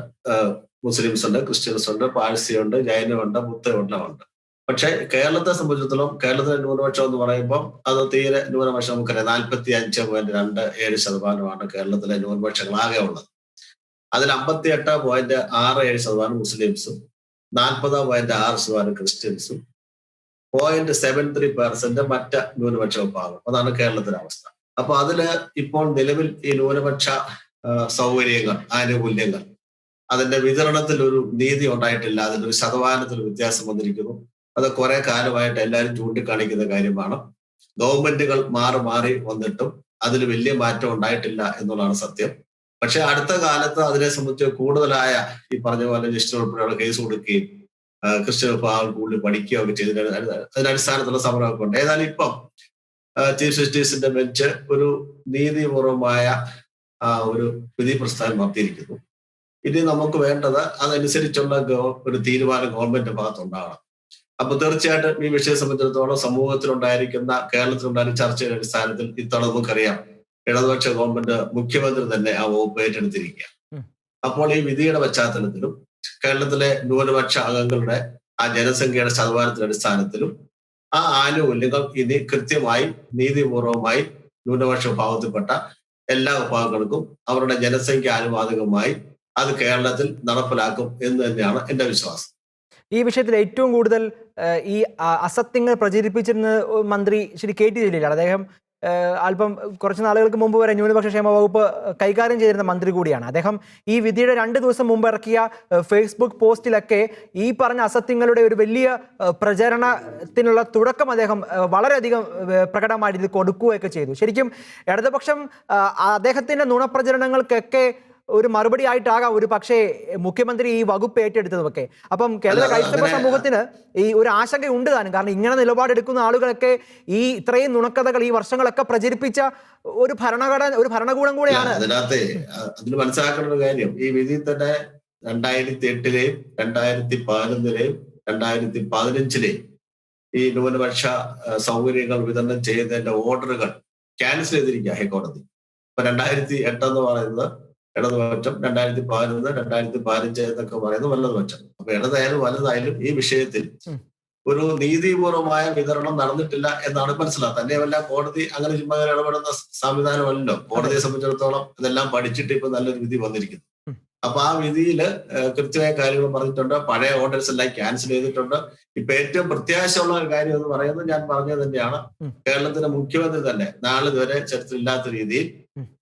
മുസ്ലിംസ് ഉണ്ട്, ക്രിസ്ത്യൻസ് ഉണ്ട്, പാഴ്സിയുണ്ട്, ജൈനമുണ്ട്, ബുദ്ധമുണ്ട്. പക്ഷെ കേരളത്തെ സംബന്ധിച്ചിടത്തോളം കേരളത്തിലെ ന്യൂനപക്ഷം എന്ന് പറയുമ്പോൾ അത് തീരെ ന്യൂനപക്ഷം നമുക്കറിയാം. 45.27% കേരളത്തിലെ ന്യൂനപക്ഷങ്ങളാകെ ഉള്ളത്. അതിൽ 58.67% മുസ്ലിംസും 40.6% ക്രിസ്ത്യൻസും 0.73% മറ്റ് ന്യൂനപക്ഷ വിഭാഗം. അതാണ് കേരളത്തിലെ അവസ്ഥ. അപ്പൊ അതില് ഇപ്പോൾ നിലവിൽ ഈ ന്യൂനപക്ഷ സൗകര്യങ്ങൾ, ആനുകൂല്യങ്ങൾ, അതിന്റെ വിതരണത്തിൽ ഒരു നീതി ഉണ്ടായിട്ടില്ല. അതിന്റെ ഒരു ശതമാനത്തിൽ വ്യത്യാസം വന്നിരിക്കുന്നു. അത് കുറെ കാലമായിട്ട് എല്ലാവരും ചൂണ്ടിക്കാണിക്കുന്ന കാര്യമാണ്. ഗവൺമെന്റുകൾ മാറി വന്നിട്ടും അതിൽ വലിയ മാറ്റം ഉണ്ടായിട്ടില്ല എന്നുള്ളതാണ് സത്യം. പക്ഷെ അടുത്ത കാലത്ത് അതിനെ സംബന്ധിച്ച് കൂടുതലായ ഈ പറഞ്ഞ പോലെ ജസ്റ്റിസ് ഉൾപ്പെടെയുള്ള കേസ് കൊടുക്കുകയും ക്രിസ്ത്യൻ വിഭാഗങ്ങൾ കൂടുതൽ പഠിക്കുകയും ഒക്കെ ചെയ്തതിന് അതിനടിസ്ഥാനത്തുള്ള സമരമൊക്കെ ഉണ്ട്. ഏതായാലും ഇപ്പം ചീഫ് ജസ്റ്റിസിന്റെ ബെഞ്ച് ഒരു നീതിപൂർവമായ ഒരു വിധി പ്രസ്താവന നടത്തിയിരിക്കുന്നു. ഇനി നമുക്ക് വേണ്ടത് അതനുസരിച്ചുള്ള ഒരു തീരുമാനം ഗവൺമെന്റ് ഭാഗത്തുണ്ടാകണം. അപ്പൊ തീർച്ചയായിട്ടും ഈ വിഷയത്തെ സംബന്ധിച്ചിടത്തോളം സമൂഹത്തിലുണ്ടായിരിക്കുന്ന കേരളത്തിലുണ്ടായിരുന്ന ചർച്ചയുടെ അടിസ്ഥാനത്തിൽ ഇത്തവണ നമുക്കറിയാം ഇടതുപക്ഷ ഗവൺമെന്റ് മുഖ്യമന്ത്രി തന്നെ ആ വകുപ്പ് ഏറ്റെടുത്തിരിക്കുക. അപ്പോൾ ഈ വിധിയുടെ പശ്ചാത്തലത്തിലും കേരളത്തിലെ ന്യൂനപക്ഷ അംഗങ്ങളുടെ ആ ജനസംഖ്യയുടെ ശതമാനത്തിന്റെ അടിസ്ഥാനത്തിലും ആ ആനുകൂല്യങ്ങൾ ഇനി കൃത്യമായി നീതിപൂർവമായി ന്യൂനപക്ഷ വിഭാഗത്തിൽപ്പെട്ട എല്ലാ വിഭാഗങ്ങൾക്കും അവരുടെ ജനസംഖ്യ ആനുപാതികമായി അത് കേരളത്തിൽ നടപ്പിലാക്കും എന്ന് തന്നെയാണ് എന്റെ വിശ്വാസം. ഈ വിഷയത്തിൽ ഏറ്റവും കൂടുതൽ ഈ അസത്യങ്ങൾ പ്രചരിപ്പിച്ചിരുന്ന മന്ത്രി ശ്രീ KT ജലീലാണ്. അദ്ദേഹം അല്പം കുറച്ച് നാളുകൾക്ക് മുമ്പ് വരെ ന്യൂനപക്ഷ ക്ഷേമ വകുപ്പ് കൈകാര്യം ചെയ്തിരുന്ന മന്ത്രി കൂടിയാണ്. അദ്ദേഹം ഈ വിധിയുടെ 2 ദിവസം മുമ്പ് ഇറക്കിയ ഫേസ്ബുക്ക് പോസ്റ്റിലൊക്കെ ഈ പറഞ്ഞ അസത്യങ്ങളുടെ ഒരു വലിയ പ്രചരണത്തിനുള്ള തുടക്കം അദ്ദേഹം വളരെയധികം പ്രകടമായിട്ട് ഇത് കൊടുക്കുകയൊക്കെ ചെയ്തു. ശരിക്കും ഇടതുപക്ഷം അദ്ദേഹത്തിന്റെ നുണപ്രചരണങ്ങൾക്കൊക്കെ ഒരു മറുപടി ആയിട്ടാകാം ഒരു പക്ഷേ മുഖ്യമന്ത്രി ഈ വകുപ്പ് ഏറ്റെടുത്തതൊക്കെ. അപ്പം കേരള ക്രൈസ്തവ സമൂഹത്തിന് ഈ ഒരു ആശങ്ക ഉണ്ട് താനും. കാരണം ഇങ്ങനെ നിലപാടെടുക്കുന്ന ആളുകളൊക്കെ ഈ ഇത്രയും നുണക്കഥകൾ ഈ വർഷങ്ങളൊക്കെ പ്രചരിപ്പിച്ച ഒരു ഭരണകൂടം കൂടെയാണ്. അതിനകത്ത് അതിൽ മനസ്സിലാക്കേണ്ട ഒരു കാര്യം, ഈ വിധി തന്നെ 2008 2011 2015 ഈ ന്യൂനപക്ഷ സൗകര്യങ്ങൾ വിതരണം ചെയ്യുന്നതിന്റെ ഓർഡറുകൾ ക്യാൻസൽ ചെയ്തിരിക്കുക ഹൈക്കോടതി. ഇപ്പൊ 2008 എന്ന് പറയുന്നത് ഇടതുപക്ഷം, 2011 2015 എന്നൊക്കെ പറയുന്നത് വലതുപക്ഷം. അപ്പൊ ഇടതായാലും വലുതായാലും ഈ വിഷയത്തിൽ ഒരു നീതിപൂർവമായ വിതരണം നടന്നിട്ടില്ല എന്നാണ് മനസ്സിലാക്കുന്നത്. തന്നെയല്ല കോടതി അങ്ങനെ ചുമ്മാ ഇടപെടുന്ന സംവിധാനമല്ലോ. കോടതിയെ സംബന്ധിച്ചിടത്തോളം ഇതെല്ലാം പഠിച്ചിട്ട് ഇപ്പൊ നല്ലൊരു വിധി വന്നിരിക്കുന്നു. അപ്പൊ ആ വിധിയില് കൃത്യമായ കാര്യങ്ങൾ പറഞ്ഞിട്ടുണ്ട്. പഴയ ഓർഡേഴ്സ് എല്ലാം ക്യാൻസൽ ചെയ്തിട്ടുണ്ട്. ഇപ്പൊ ഏറ്റവും പ്രത്യാശയുള്ള ഒരു കാര്യം എന്ന് പറയുന്നത് ഞാൻ പറഞ്ഞത് തന്നെയാണ്. കേരളത്തിന്റെ മുഖ്യമന്ത്രി തന്നെ നാളെ ഇതുവരെ ചരിത്രമില്ലാത്ത രീതിയിൽ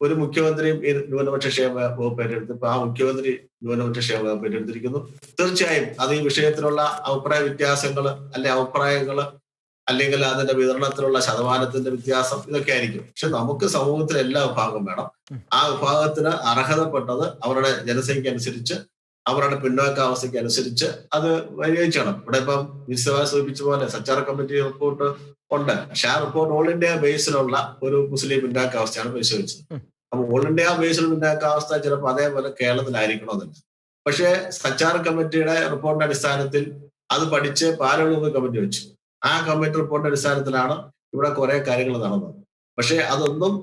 ഒരു മുഖ്യമന്ത്രിയും ഈ ന്യൂനപക്ഷ ക്ഷേമ വകുപ്പ് ഏറ്റെടുത്തപ്പോൾ ആ മുഖ്യമന്ത്രി ന്യൂനപക്ഷ ക്ഷേമ വകുപ്പ് ഏറ്റെടുത്തിരിക്കുന്നു. തീർച്ചയായും അത് ഈ വിഷയത്തിലുള്ള അഭിപ്രായ വ്യത്യാസങ്ങൾ അഭിപ്രായങ്ങള് അല്ലെങ്കിൽ അതിന്റെ വിതരണത്തിലുള്ള ശതമാനത്തിന്റെ വ്യത്യാസം ഇതൊക്കെ ആയിരിക്കും. പക്ഷെ നമുക്ക് സമൂഹത്തിലെ എല്ലാ വിഭാഗം വേണം. ആ വിഭാഗത്തിന് അർഹതപ്പെട്ടത് അവരുടെ ജനസംഖ്യ അനുസരിച്ച് അവരുടെ പിന്നോക്കാവസ്ഥയ്ക്ക് അനുസരിച്ച് അത് വിനിയോഗിക്കണം. ഇവിടെ ഇപ്പം വിശ്വാസം സൂചിപ്പിച്ച പോലെ സച്ചാർ കമ്മിറ്റി റിപ്പോർട്ട് ഉണ്ട്. പക്ഷെ ആ റിപ്പോർട്ട് ഓൾ ഇന്ത്യ ബേസിലുള്ള ഒരു മുസ്ലിം പിന്നോക്കാവസ്ഥയാണ് പരിശോധിച്ചത്. അപ്പൊ ഓൾ ഇന്ത്യ ബേസിൽ പിന്നോക്കാവസ്ഥ ചിലപ്പോൾ അതേപോലെ കേരളത്തിലായിരിക്കണമെന്നില്ല. പക്ഷെ സച്ചാർ കമ്മിറ്റിയുടെ റിപ്പോർട്ടിന്റെ അടിസ്ഥാനത്തിൽ അത് പഠിച്ച് പാലൂർ കമ്മിറ്റി വെച്ചു. ആ കമ്മിറ്റി റിപ്പോർട്ടിന്റെ അടിസ്ഥാനത്തിലാണ് ഇവിടെ കുറെ കാര്യങ്ങൾ നടന്നത്. പക്ഷെ അതൊന്നും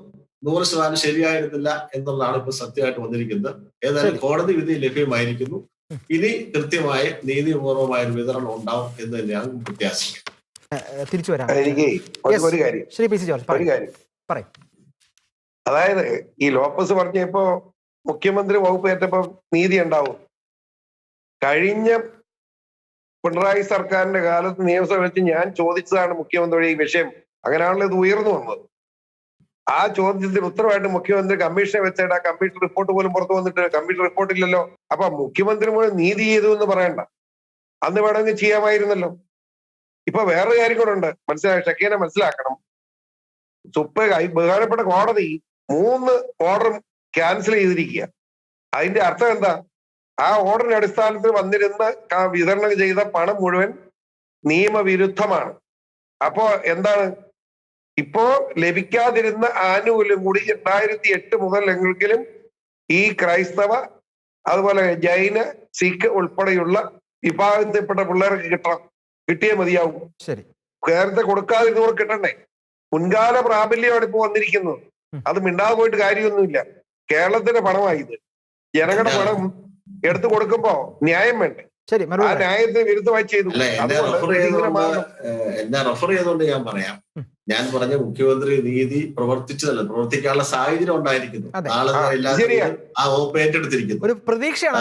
100% ശരിയായിരുന്നില്ല എന്നുള്ളതാണ് ഇപ്പൊ സത്യമായിട്ട് വന്നിരിക്കുന്നത്. ഏതായാലും കോടതി വിധി ലഭ്യമായിരിക്കുന്നു. ഇനി കൃത്യമായ നീതിപൂർവമായ ഒരു വിതരണം ഉണ്ടാവും എന്ന് തന്നെയാണ് പ്രത്യാശിക്കുന്നത്. തിരിച്ചു വരാം. എനിക്ക് ഒരു കാര്യം ശ്രീ പി സി ജോർജ് ഒരു കാര്യം പറയും. അതായത് ഈ ലോപ്പസ് പറഞ്ഞപ്പോ മുഖ്യമന്ത്രി വകുപ്പ് ഏറ്റപ്പോ നീതി ഉണ്ടാവും. കഴിഞ്ഞ പിണറായി സർക്കാരിന്റെ കാലത്ത് നിയമസഭ വെച്ച് ഞാൻ ചോദിച്ചതാണ് മുഖ്യമന്ത്രിയുടെ ഈ വിഷയം. അങ്ങനെയാണല്ലോ ഇത് ഉയർന്നു വന്നത്. ആ ചോദ്യത്തിന് ഉത്തരവായിട്ട് മുഖ്യമന്ത്രി കമ്മീഷനെ വെച്ചിട്ട് ആ കമ്മീഷൻ റിപ്പോർട്ട് പോലും പുറത്തു വന്നിട്ട് കമ്മീഷൻ റിപ്പോർട്ട് ഇല്ലല്ലോ. അപ്പൊ മുഖ്യമന്ത്രി മുഴുവൻ നീതി ചെയ്തു എന്ന് പറയണ്ട, അന്ന് വേണമെങ്കിൽ ചെയ്യാമായിരുന്നല്ലോ. ഇപ്പൊ വേറൊരു കാര്യം കൂടെ ഉണ്ട്, ഷക്കീനെ മനസ്സിലാക്കണം. ബഹുമാനപ്പെട്ട കോടതി 3 ഓർഡർ ക്യാൻസൽ ചെയ്തിരിക്കുക. അതിന്റെ അർത്ഥം എന്താ? ആ ഓർഡറിന്റെ അടിസ്ഥാനത്തിൽ വന്നിരുന്ന വിതരണം ചെയ്ത പണം മുഴുവൻ നിയമവിരുദ്ധമാണ്. അപ്പോ എന്താണ് ഇപ്പോ ലഭിക്കാതിരുന്ന ആനുകൂല്യം കൂടി 2008 മുതൽ എങ്കിലും ഈ ക്രൈസ്തവ, അതുപോലെ ജൈന, സിഖ് ഉൾപ്പെടെയുള്ള വിഭാഗത്തിൽപ്പെട്ട പിള്ളേർക്ക് കിട്ടിയേ മതിയാവും. ശരി, നേരത്തെ കൊടുക്കാതിരുന്നവർ കിട്ടണ്ടേ? മുൻകാല പ്രാബല്യമാണ് ഇപ്പൊ വന്നിരിക്കുന്നത്. അത് മിണ്ടാതെ പോയിട്ട് കാര്യമൊന്നുമില്ല. കേരളത്തിന്റെ പണമായത്. ജനങ്ങളുടെ പണം എടുത്തു കൊടുക്കുമ്പോ ന്യായം വേണ്ടേ? ശരി, ആ ന്യായത്തിന് വിരുദ്ധമായി ചെയ്തു. എന്നെ റെഫർ ചെയ്തുകൊണ്ട് ഞാൻ പറയാം. ഞാൻ പറഞ്ഞ മുഖ്യമന്ത്രി നീതി പ്രവർത്തിച്ചതല്ല, പ്രവർത്തിക്കാനുള്ള സാഹചര്യം ഉണ്ടായിരിക്കുന്നു. നാളെ ആ വകുപ്പ് ഏറ്റെടുത്തിരിക്കുന്നു. ഒരു പ്രതീക്ഷയാണ്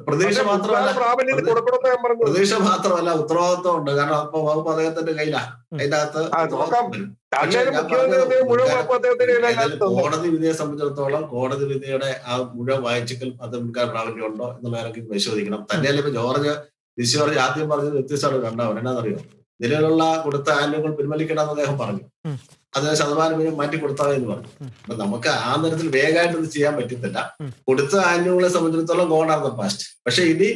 പ്രതീക്ഷ മാത്രമല്ല ഉത്തരവാദിത്വം ഉണ്ട്. കാരണം അപ്പൊ വകുപ്പ് അദ്ദേഹത്തിന്റെ കയ്യിലാണ്. അതിന്റെ അകത്ത് കോടതി വിധിയെ സംബന്ധിച്ചിടത്തോളം കോടതി വിധിയുടെ ആ മുഴുവൻ വായിച്ചക്കൽ അത് മുൻകാല പ്രാബല്യം ഉണ്ടോ എന്നുള്ള കാര്യം പരിശോധിക്കണം. തന്നെയല്ല ഇപ്പൊ ജോർജ് ആദ്യം പറഞ്ഞത് വ്യത്യസ്തമാണ്. രണ്ടാമത് എന്നാന്നറിയോ, നിലവിലുള്ള കൊടുത്ത ആനുകൂല്യങ്ങൾ പിൻവലിക്കണമെന്ന് അദ്ദേഹം പറഞ്ഞു. അതിന് ശതമാനം മാറ്റി കൊടുത്താൽ എന്ന് പറഞ്ഞു. അപ്പൊ നമുക്ക് ആ തരത്തിൽ വേഗമായിട്ട് ഇത് ചെയ്യാൻ പറ്റത്തില്ല. കൊടുത്ത ആനുകൂല്യങ്ങളെ സംബന്ധിച്ചിടത്തോളം ഗോഡ് ആർ ദ പാസ്റ്റ്. പക്ഷെ ഇനി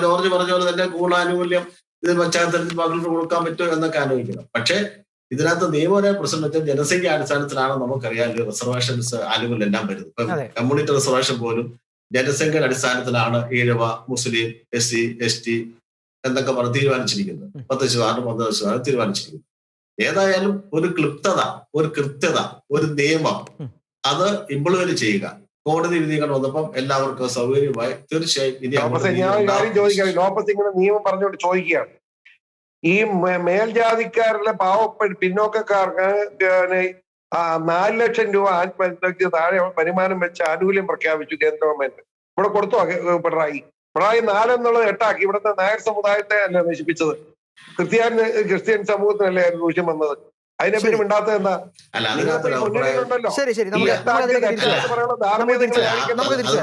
ജോർജ് പറഞ്ഞ പോലെ തന്നെ കൂടുതൽ ആനുകൂല്യം ഇത് പശ്ചാത്തലത്തിൽ മക്കൾക്ക് കൊടുക്കാൻ പറ്റുമോ എന്നൊക്കെ ആലോചിക്കണം. പക്ഷെ ഇതിനകത്ത് നിയമപരമായ പ്രശ്നം വെച്ചാൽ ജനസംഖ്യ അടിസ്ഥാനത്തിലാണ് നമുക്കറിയാം റിസർവേഷൻസ് ആനുകൂല്യം എല്ലാം വരുന്നത്. ഇപ്പൊ കമ്മ്യൂണിറ്റി റിസർവേഷൻ പോലും ജനസംഖ്യയുടെ അടിസ്ഥാനത്തിലാണ് ഈഴവ, മുസ്ലിം, SC, ST എന്നൊക്കെ പറഞ്ഞ് തീരുമാനിച്ചിരിക്കുന്നത്. 10% തീരുമാനിച്ചിരിക്കുന്നത്. ഏതായാലും ഒരു ക്ലിപ്തത, ഒരു കൃത്യത, ഒരു നിയമം അത് ഇംപ്ലിമെന്റ് ചെയ്യുക. കോടതി വിധികൾ വന്നപ്പം എല്ലാവർക്കും സൗകര്യമായി തീർച്ചയായും ഇനി നിയമം പറഞ്ഞുകൊണ്ട് ചോദിക്കുകയാണ്. ഈ മേൽജാതിക്കാരിലെ പാവപ്പെട്ട പിന്നോക്കക്കാർക്ക് 4 ലക്ഷം രൂപ ആത്മഹത്യക്ക് താഴെ വരുമാനം വെച്ച് ആനുകൂല്യം പ്രഖ്യാപിച്ചു കേന്ദ്ര ഗവൺമെന്റ്. ഇവിടെ കൊടുത്തോ പിണറായി 4 എന്നുള്ളത് 8 ആക്കി. ഇവിടുത്തെ നായർ സമുദായത്തെ അല്ല നശിപ്പിച്ചത്, ക്രിസ്ത്യൻ സമൂഹത്തിനല്ലേ ദൂഷ്യം വന്നത്. അതിനെ പിന്നെ മിണ്ടാത്തത് എന്താ? മുന്നണിയിലുണ്ടല്ലോ.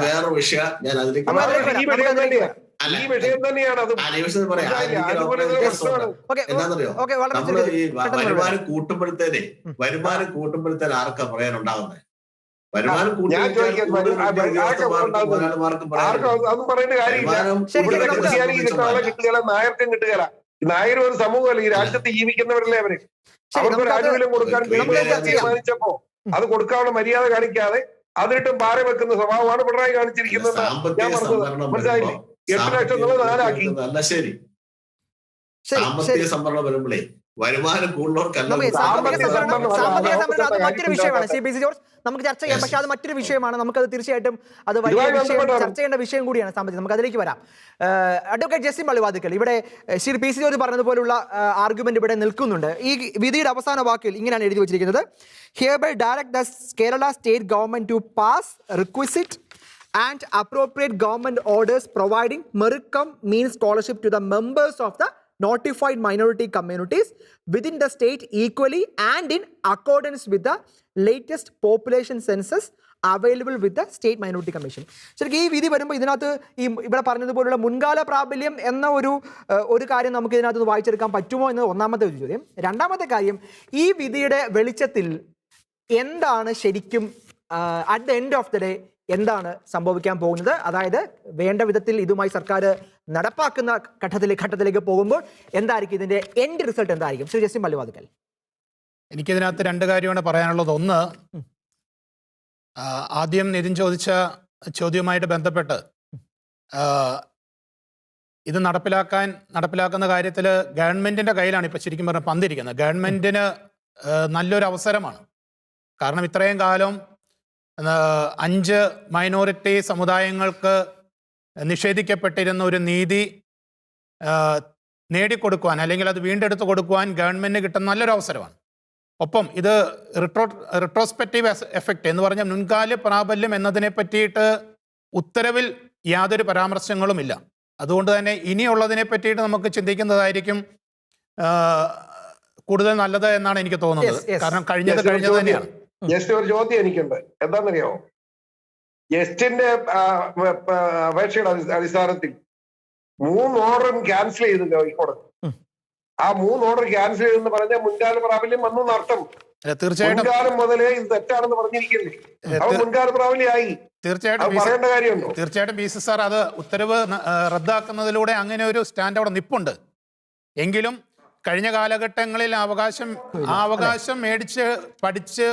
വേറൊരു വിഷയം. ഞാൻ ഈ വിഷയം തന്നെയാണ് അത്. എന്താണെന്നറിയോ, നമ്മള് ഈ വരുമാനം കൂട്ടുമ്പോഴത്തേനെ ആർക്കാ പറയാനുണ്ടാവുന്നത്? വരുമാനം അതൊന്നും പറയേണ്ട കാര്യമില്ല. ഇവിടുത്തെ ക്രിസ്ത്യാനിക്ക് കിട്ടാനുള്ള കിട്ടുകയില്ല, നായർക്കും കിട്ടുകയില്ല. നായർ ഒരു സമൂഹമല്ല, ഈ രാജ്യത്ത് ജീവിക്കുന്നവരല്ലേ അവര്. അവർക്കൊരു ആനുകൂല്യം കൊടുക്കാൻ തീരുമാനിച്ചപ്പോ അത് കൊടുക്കാനുള്ള മര്യാദ കാണിക്കാതെ അതിനിട്ടും ഭാരം വെക്കുന്ന സ്വഭാവമാണ് പിണറായി കാണിച്ചിരിക്കുന്നത്. ഞാൻ പറഞ്ഞത് മനസ്സിലായില്ലേ? 8 ലക്ഷം എന്നുള്ളത് 4 ആക്കി. അല്ല ശരി, സാമ്പത്തിക സംവരണം വരുമ്പോഴേ വരുമാനം കൂടുതലവർക്കല്ല. മറ്റൊരു വിഷയമാണ് ശ്രീ പി സി ജോർജ്, നമുക്ക് ചർച്ച ചെയ്യാം. പക്ഷെ അത് മറ്റൊരു വിഷയമാണ്. നമുക്കത് തീർച്ചയായിട്ടും അത് വലിയ വിഷയം, ചർച്ച ചെയ്യേണ്ട വിഷയം കൂടിയാണ് സാമ്പത്തികം. നമുക്ക് അതിലേക്ക് വരാം. അഡ്വക്കേറ്റ് ജസ്റ്റിൻ പള്ളിവാതിക്കൽ, ഇവിടെ ശ്രീ പി സി ജോർജ് പറഞ്ഞതുപോലുള്ള ആർഗ്യുമെന്റ് ഇവിടെ നിൽക്കുന്നുണ്ട്. ഈ വിധിയുടെ അവസാന വാക്കിൽ ഇങ്ങനെയാണ് എഴുതി വെച്ചിരിക്കുന്നത്: hereby direct the Kerala state government to pass requisite and appropriate government orders providing merit cum means scholarship to the members of the notified minority communities within the state equally and in accordance with the latest population census available with the state minority commission. ശരിക്കും ഈ വിധി വരുമ്പോൾ ഇതിനകത്ത് ഈ ഇവിടെ പറഞ്ഞതുപോലുള്ള മുൻകാല പ്രാബല്യം എന്ന ഒരു കാര്യം നമുക്ക് ഇതിനകത്ത് വായിച്ചെടുക്കാൻ പറ്റുമോ എന്നത് ഒന്നാമത്തെ ഒരു ചോദ്യം. രണ്ടാമത്തെ കാര്യം, ഈ വിധിയുടെ വെളിച്ചത്തിൽ എന്താണ് ശരിക്കും at the end of the day എന്താണ് സംഭവിക്കാൻ പോകുന്നത്? അതായത് വേണ്ട വിധത്തിൽ ഇതുമായി സർക്കാർ നടപ്പാക്കുന്ന ഘട്ടത്തിലേക്ക് പോകുമ്പോൾ എന്തായിരിക്കും ഇതിന്റെ എൻഡ് റിസൾട്ട് എന്തായിരിക്കും? ശ്രീ ജസ്റ്റിൻ പള്ളിവാതിക്കൽ. എനിക്കിതിനകത്ത് 2 കാര്യമാണ് പറയാനുള്ളത്. ഒന്ന്, ആദ്യം നിതിൻ ചോദിച്ച ചോദ്യവുമായിട്ട് ബന്ധപ്പെട്ട് ഇത് നടപ്പിലാക്കുന്ന കാര്യത്തിൽ ഗവൺമെന്റിന്റെ കയ്യിലാണ് ഇപ്പൊ ശരിക്കും പറഞ്ഞാൽ പന്തിരിക്കുന്നത്. ഗവൺമെന്റിന് നല്ലൊരു അവസരമാണ്. കാരണം ഇത്രയും കാലം 5 മൈനോറിറ്റി സമുദായങ്ങൾക്ക് നിഷേധിക്കപ്പെട്ടിരുന്ന ഒരു നീതി നേടിക്കൊടുക്കുവാൻ അല്ലെങ്കിൽ അത് വീണ്ടെടുത്ത് കൊടുക്കുവാൻ ഗവൺമെന്റിന് കിട്ടുന്ന നല്ലൊരു അവസരമാണ്. ഒപ്പം ഇത് റിട്രോസ്പെക്റ്റീവ് എഫക്റ്റ് എന്ന് പറഞ്ഞാൽ മുൻകാല പ്രാബല്യം എന്നതിനെ പറ്റിയിട്ട് ഉത്തരവിൽ യാതൊരു പരാമർശങ്ങളുമില്ല. അതുകൊണ്ട് തന്നെ ഇനിയുള്ളതിനെ പറ്റിയിട്ട് നമുക്ക് ചിന്തിക്കുന്നതായിരിക്കും കൂടുതൽ നല്ലത് എന്നാണ് എനിക്ക് തോന്നുന്നത്. കാരണം കഴിഞ്ഞത് തന്നെയാണ്. ജസ്റ്റ് ഒരു ചോദ്യം എനിക്കുണ്ട്. എന്താണെന്നറിയാമോ? ജസ്റ്റിന്റെ അപേക്ഷയുടെ അടിസ്ഥാനത്തിൽ 3 ഓർഡറും ക്യാൻസൽ ചെയ്തു ഹൈക്കോടതി. ആ 3 ഓർഡർ ക്യാൻസൽ ചെയ്തെന്ന് പറഞ്ഞാൽ മുൻകാല പ്രാബല്യം വന്നു എന്നർത്ഥം. തീർച്ചയായിട്ടും മുൻകാലം മുതലേ ഇത് തെറ്റാണെന്ന് പറഞ്ഞിരിക്കില്ലേ? അവ മുൻകാല പ്രാബല്യമായി. തീർച്ചയായിട്ടും പറയേണ്ട കാര്യമുണ്ടോ? തീർച്ചയായിട്ടും ബി സി സാർ അത് ഉത്തരവ് റദ്ദാക്കുന്നതിലൂടെ അങ്ങനെ ഒരു സ്റ്റാൻഡ് അവിടെ നിപ്പുണ്ട്. എങ്കിലും കഴിഞ്ഞ കാലഘട്ടങ്ങളിൽ അവകാശം മേടിച്ച് പഠിച്ച്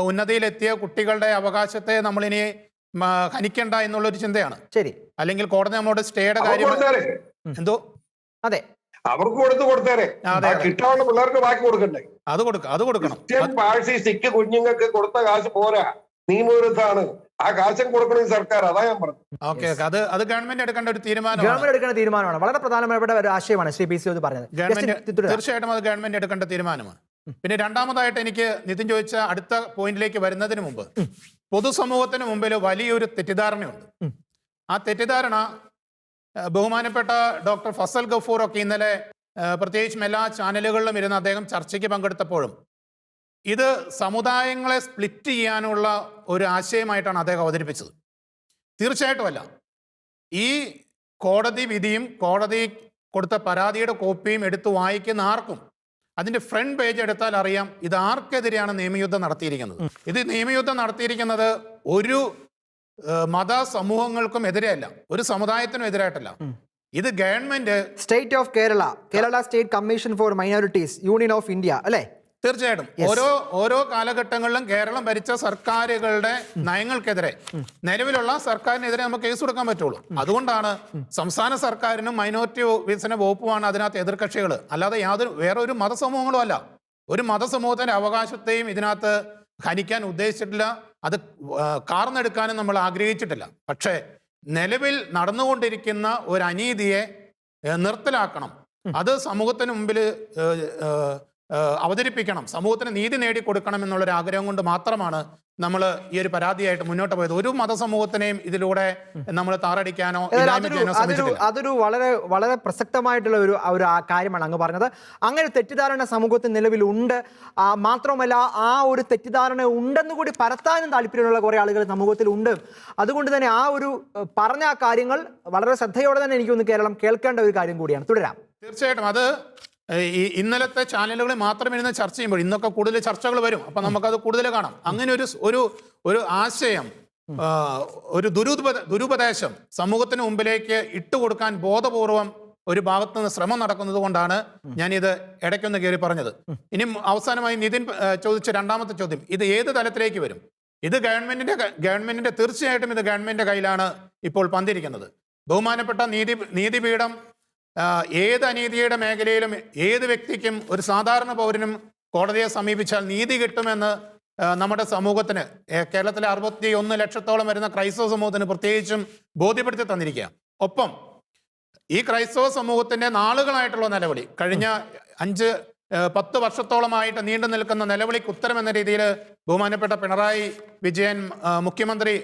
ഉന്നതിയിലെത്തിയ കുട്ടികളുടെ അവകാശത്തെ നമ്മളിനി ഹനിക്കണ്ട എന്നുള്ളൊരു ചിന്തയാണ്. ശരി. അല്ലെങ്കിൽ കോടതി നമ്മളോട് സ്റ്റേയുടെ കാര്യം എന്തോ അതെ അവർക്ക് കൊടുത്തേരെ. കിട്ടാനുള്ള പിള്ളേർക്ക് ബാക്കി കൊടുക്കണ്ടേ? അത് കൊടുക്കണം. പാഴ്സി സിക്ക് കുഞ്ഞുങ്ങൾക്ക് കൊടുത്ത കാശ് പോരാ, നിയമവിരുദ്ധാണ്. ആ കാശം കൊടുക്കണമെങ്കിൽ സർക്കാർ. അതാ ഞാൻ പറഞ്ഞു. ഓക്കെ, അത് ഗവൺമെന്റ് എടുക്കേണ്ട ഒരു തീരുമാനമാണ്. വളരെ പ്രധാനപ്പെട്ട ഒരു ആശയമാണ് ശ്രീ പി സി പറഞ്ഞത്. തീർച്ചയായിട്ടും അത് ഗവൺമെന്റ് എടുക്കേണ്ട തീരുമാനമാണ്. പിന്നെ രണ്ടാമതായിട്ട് എനിക്ക് നിതിൻ ചോദിച്ച അടുത്ത പോയിന്റിലേക്ക് വരുന്നതിന് മുമ്പ് പൊതുസമൂഹത്തിന് മുമ്പിൽ വലിയൊരു തെറ്റിദ്ധാരണയുണ്ട്. ആ തെറ്റിദ്ധാരണ ബഹുമാനപ്പെട്ട ഡോക്ടർ ഫസൽ ഗഫൂർ ഒക്കെ ഇന്നലെ പ്രത്യേകിച്ചും എല്ലാ ചാനലുകളിലും ഇരുന്ന് അദ്ദേഹം ചർച്ചയ്ക്ക് പങ്കെടുത്തപ്പോഴും ഇത് സമുദായങ്ങളെ സ്പ്ലിറ്റ് ചെയ്യാനുള്ള ഒരു ആശയമായിട്ടാണ് അദ്ദേഹം അവതരിപ്പിച്ചത്. തീർച്ചയായിട്ടും അല്ല. ഈ കോടതി വിധിയും കോടതി കൊടുത്ത പരാതിയുടെ കോപ്പിയും എടുത്ത് വായിക്കുന്ന ആർക്കും അതിന്റെ ഫ്രണ്ട് പേജ് എടുത്താൽ അറിയാം ഇത് ആർക്കെതിരെയാണ് നിയമയുദ്ധം നടത്തിയിരിക്കുന്നത്. ഇത് നിയമയുദ്ധം നടത്തിയിരിക്കുന്നത് ഒരു മത സമൂഹങ്ങൾക്കും എതിരെയല്ല, ഒരു സമുദായത്തിനും എതിരായിട്ടല്ല. ഇത് government state of Kerala state commission for minorities, union of India അല്ലേ? തീർച്ചയായിട്ടും ഓരോ കാലഘട്ടങ്ങളിലും കേരളം ഭരിച്ച സർക്കാരുകളുടെ നയങ്ങൾക്കെതിരെ നിലവിലുള്ള സർക്കാരിനെതിരെ നമുക്ക് കേസ് കൊടുക്കാൻ പറ്റുള്ളൂ. അതുകൊണ്ടാണ് സംസ്ഥാന സർക്കാരിനും മൈനോറിറ്റി വികസന വകുപ്പുമാണ് അതിനകത്ത് എതിർകക്ഷികൾ. അല്ലാതെ വേറെ ഒരു മതസമൂഹങ്ങളും അല്ല. ഒരു മതസമൂഹത്തിന്റെ അവകാശത്തെയും ഇതിനകത്ത് ഹനിക്കാൻ ഉദ്ദേശിച്ചിട്ടില്ല. അത് കാർന്നെടുക്കാനും നമ്മൾ ആഗ്രഹിച്ചിട്ടില്ല. പക്ഷേ നിലവിൽ നടന്നുകൊണ്ടിരിക്കുന്ന ഒരു അനീതിയെ നിർത്തലാക്കണം, അത് സമൂഹത്തിന് മുമ്പിൽ അവതരിപ്പിക്കണം, സമൂഹത്തിന് നീതി നേടിക്കൊടുക്കണം എന്നുള്ളൊരു ആഗ്രഹം കൊണ്ട് മാത്രമാണ് നമ്മൾ ഈ ഒരു പരാതിയായിട്ട് മുന്നോട്ട് പോയത്. ഒരു മതസമൂഹത്തിനെയും ഇതിലൂടെ നമ്മൾ താറടിക്കാനോ അതൊരു വളരെ വളരെ പ്രസക്തമായിട്ടുള്ള ഒരു കാര്യമാണ് അങ്ങ് പറഞ്ഞത്. അങ്ങനെ തെറ്റിദ്ധാരണ സമൂഹത്തിൽ നിലവിലുണ്ട്. മാത്രമല്ല ആ ഒരു തെറ്റിദ്ധാരണ ഉണ്ടെന്ന് കൂടി പരത്താനും താല്പര്യമുള്ള കുറെ ആളുകൾ സമൂഹത്തിൽ ഉണ്ട്. അതുകൊണ്ട് തന്നെ ആ ഒരു പറഞ്ഞ കാര്യങ്ങൾ വളരെ ശ്രദ്ധയോടെ തന്നെ എനിക്കൊന്ന് കേരളം കേൾക്കേണ്ട ഒരു കാര്യം കൂടിയാണ്. തുടരാം. തീർച്ചയായിട്ടും അത് ഇന്നലത്തെ ചാനലുകളിൽ മാത്രം ഇരുന്ന് ചർച്ച ചെയ്യുമ്പോൾ ഇന്നൊക്കെ കൂടുതൽ ചർച്ചകൾ വരും. അപ്പൊ നമുക്കത് കൂടുതൽ കാണാം. അങ്ങനെ ഒരു ആശയം, ഒരു ദുരുപദേശം സമൂഹത്തിന് മുമ്പിലേക്ക് ഇട്ടുകൊടുക്കാൻ ബോധപൂർവം ഒരു ഭാഗത്തു നിന്ന് ശ്രമം നടക്കുന്നത് കൊണ്ടാണ് ഞാനിത് ഇടയ്ക്കൊന്ന് കയറി പറഞ്ഞത്. ഇനി അവസാനമായി നിതിൻ ചോദിച്ച രണ്ടാമത്തെ ചോദ്യം, ഇത് ഏത് തലത്തിലേക്ക് വരും? ഇത് ഗവൺമെന്റിന്റെ തീർച്ചയായിട്ടും ഇത് ഗവൺമെന്റിന്റെ കയ്യിലാണ് ഇപ്പോൾ പന്തിരിക്കുന്നത്. ബഹുമാനപ്പെട്ട നീതിപീഠം ഏത് അനീതിയുടെ മേഖലയിലും ഏത് വ്യക്തിക്കും ഒരു സാധാരണ പൗരനും കോടതിയെ സമീപിച്ചാൽ നീതി കിട്ടുമെന്ന് നമ്മുടെ സമൂഹത്തിന്, കേരളത്തിലെ 61 ലക്ഷത്തോളം വരുന്ന ക്രൈസ്തവ സമൂഹത്തിന് പ്രത്യേകിച്ചും ബോധ്യപ്പെടുത്തി തന്നിരിക്കുക. ഒപ്പം ഈ ക്രൈസ്തവ സമൂഹത്തിന്റെ നാളുകളായിട്ടുള്ള നിലവിളി, കഴിഞ്ഞ 5-10 വർഷത്തോളമായിട്ട് നീണ്ടു നിൽക്കുന്ന നിലവിളിക്ക് ഉത്തരം എന്ന രീതിയിൽ ബഹുമാനപ്പെട്ട പിണറായി വിജയൻ മുഖ്യമന്ത്രി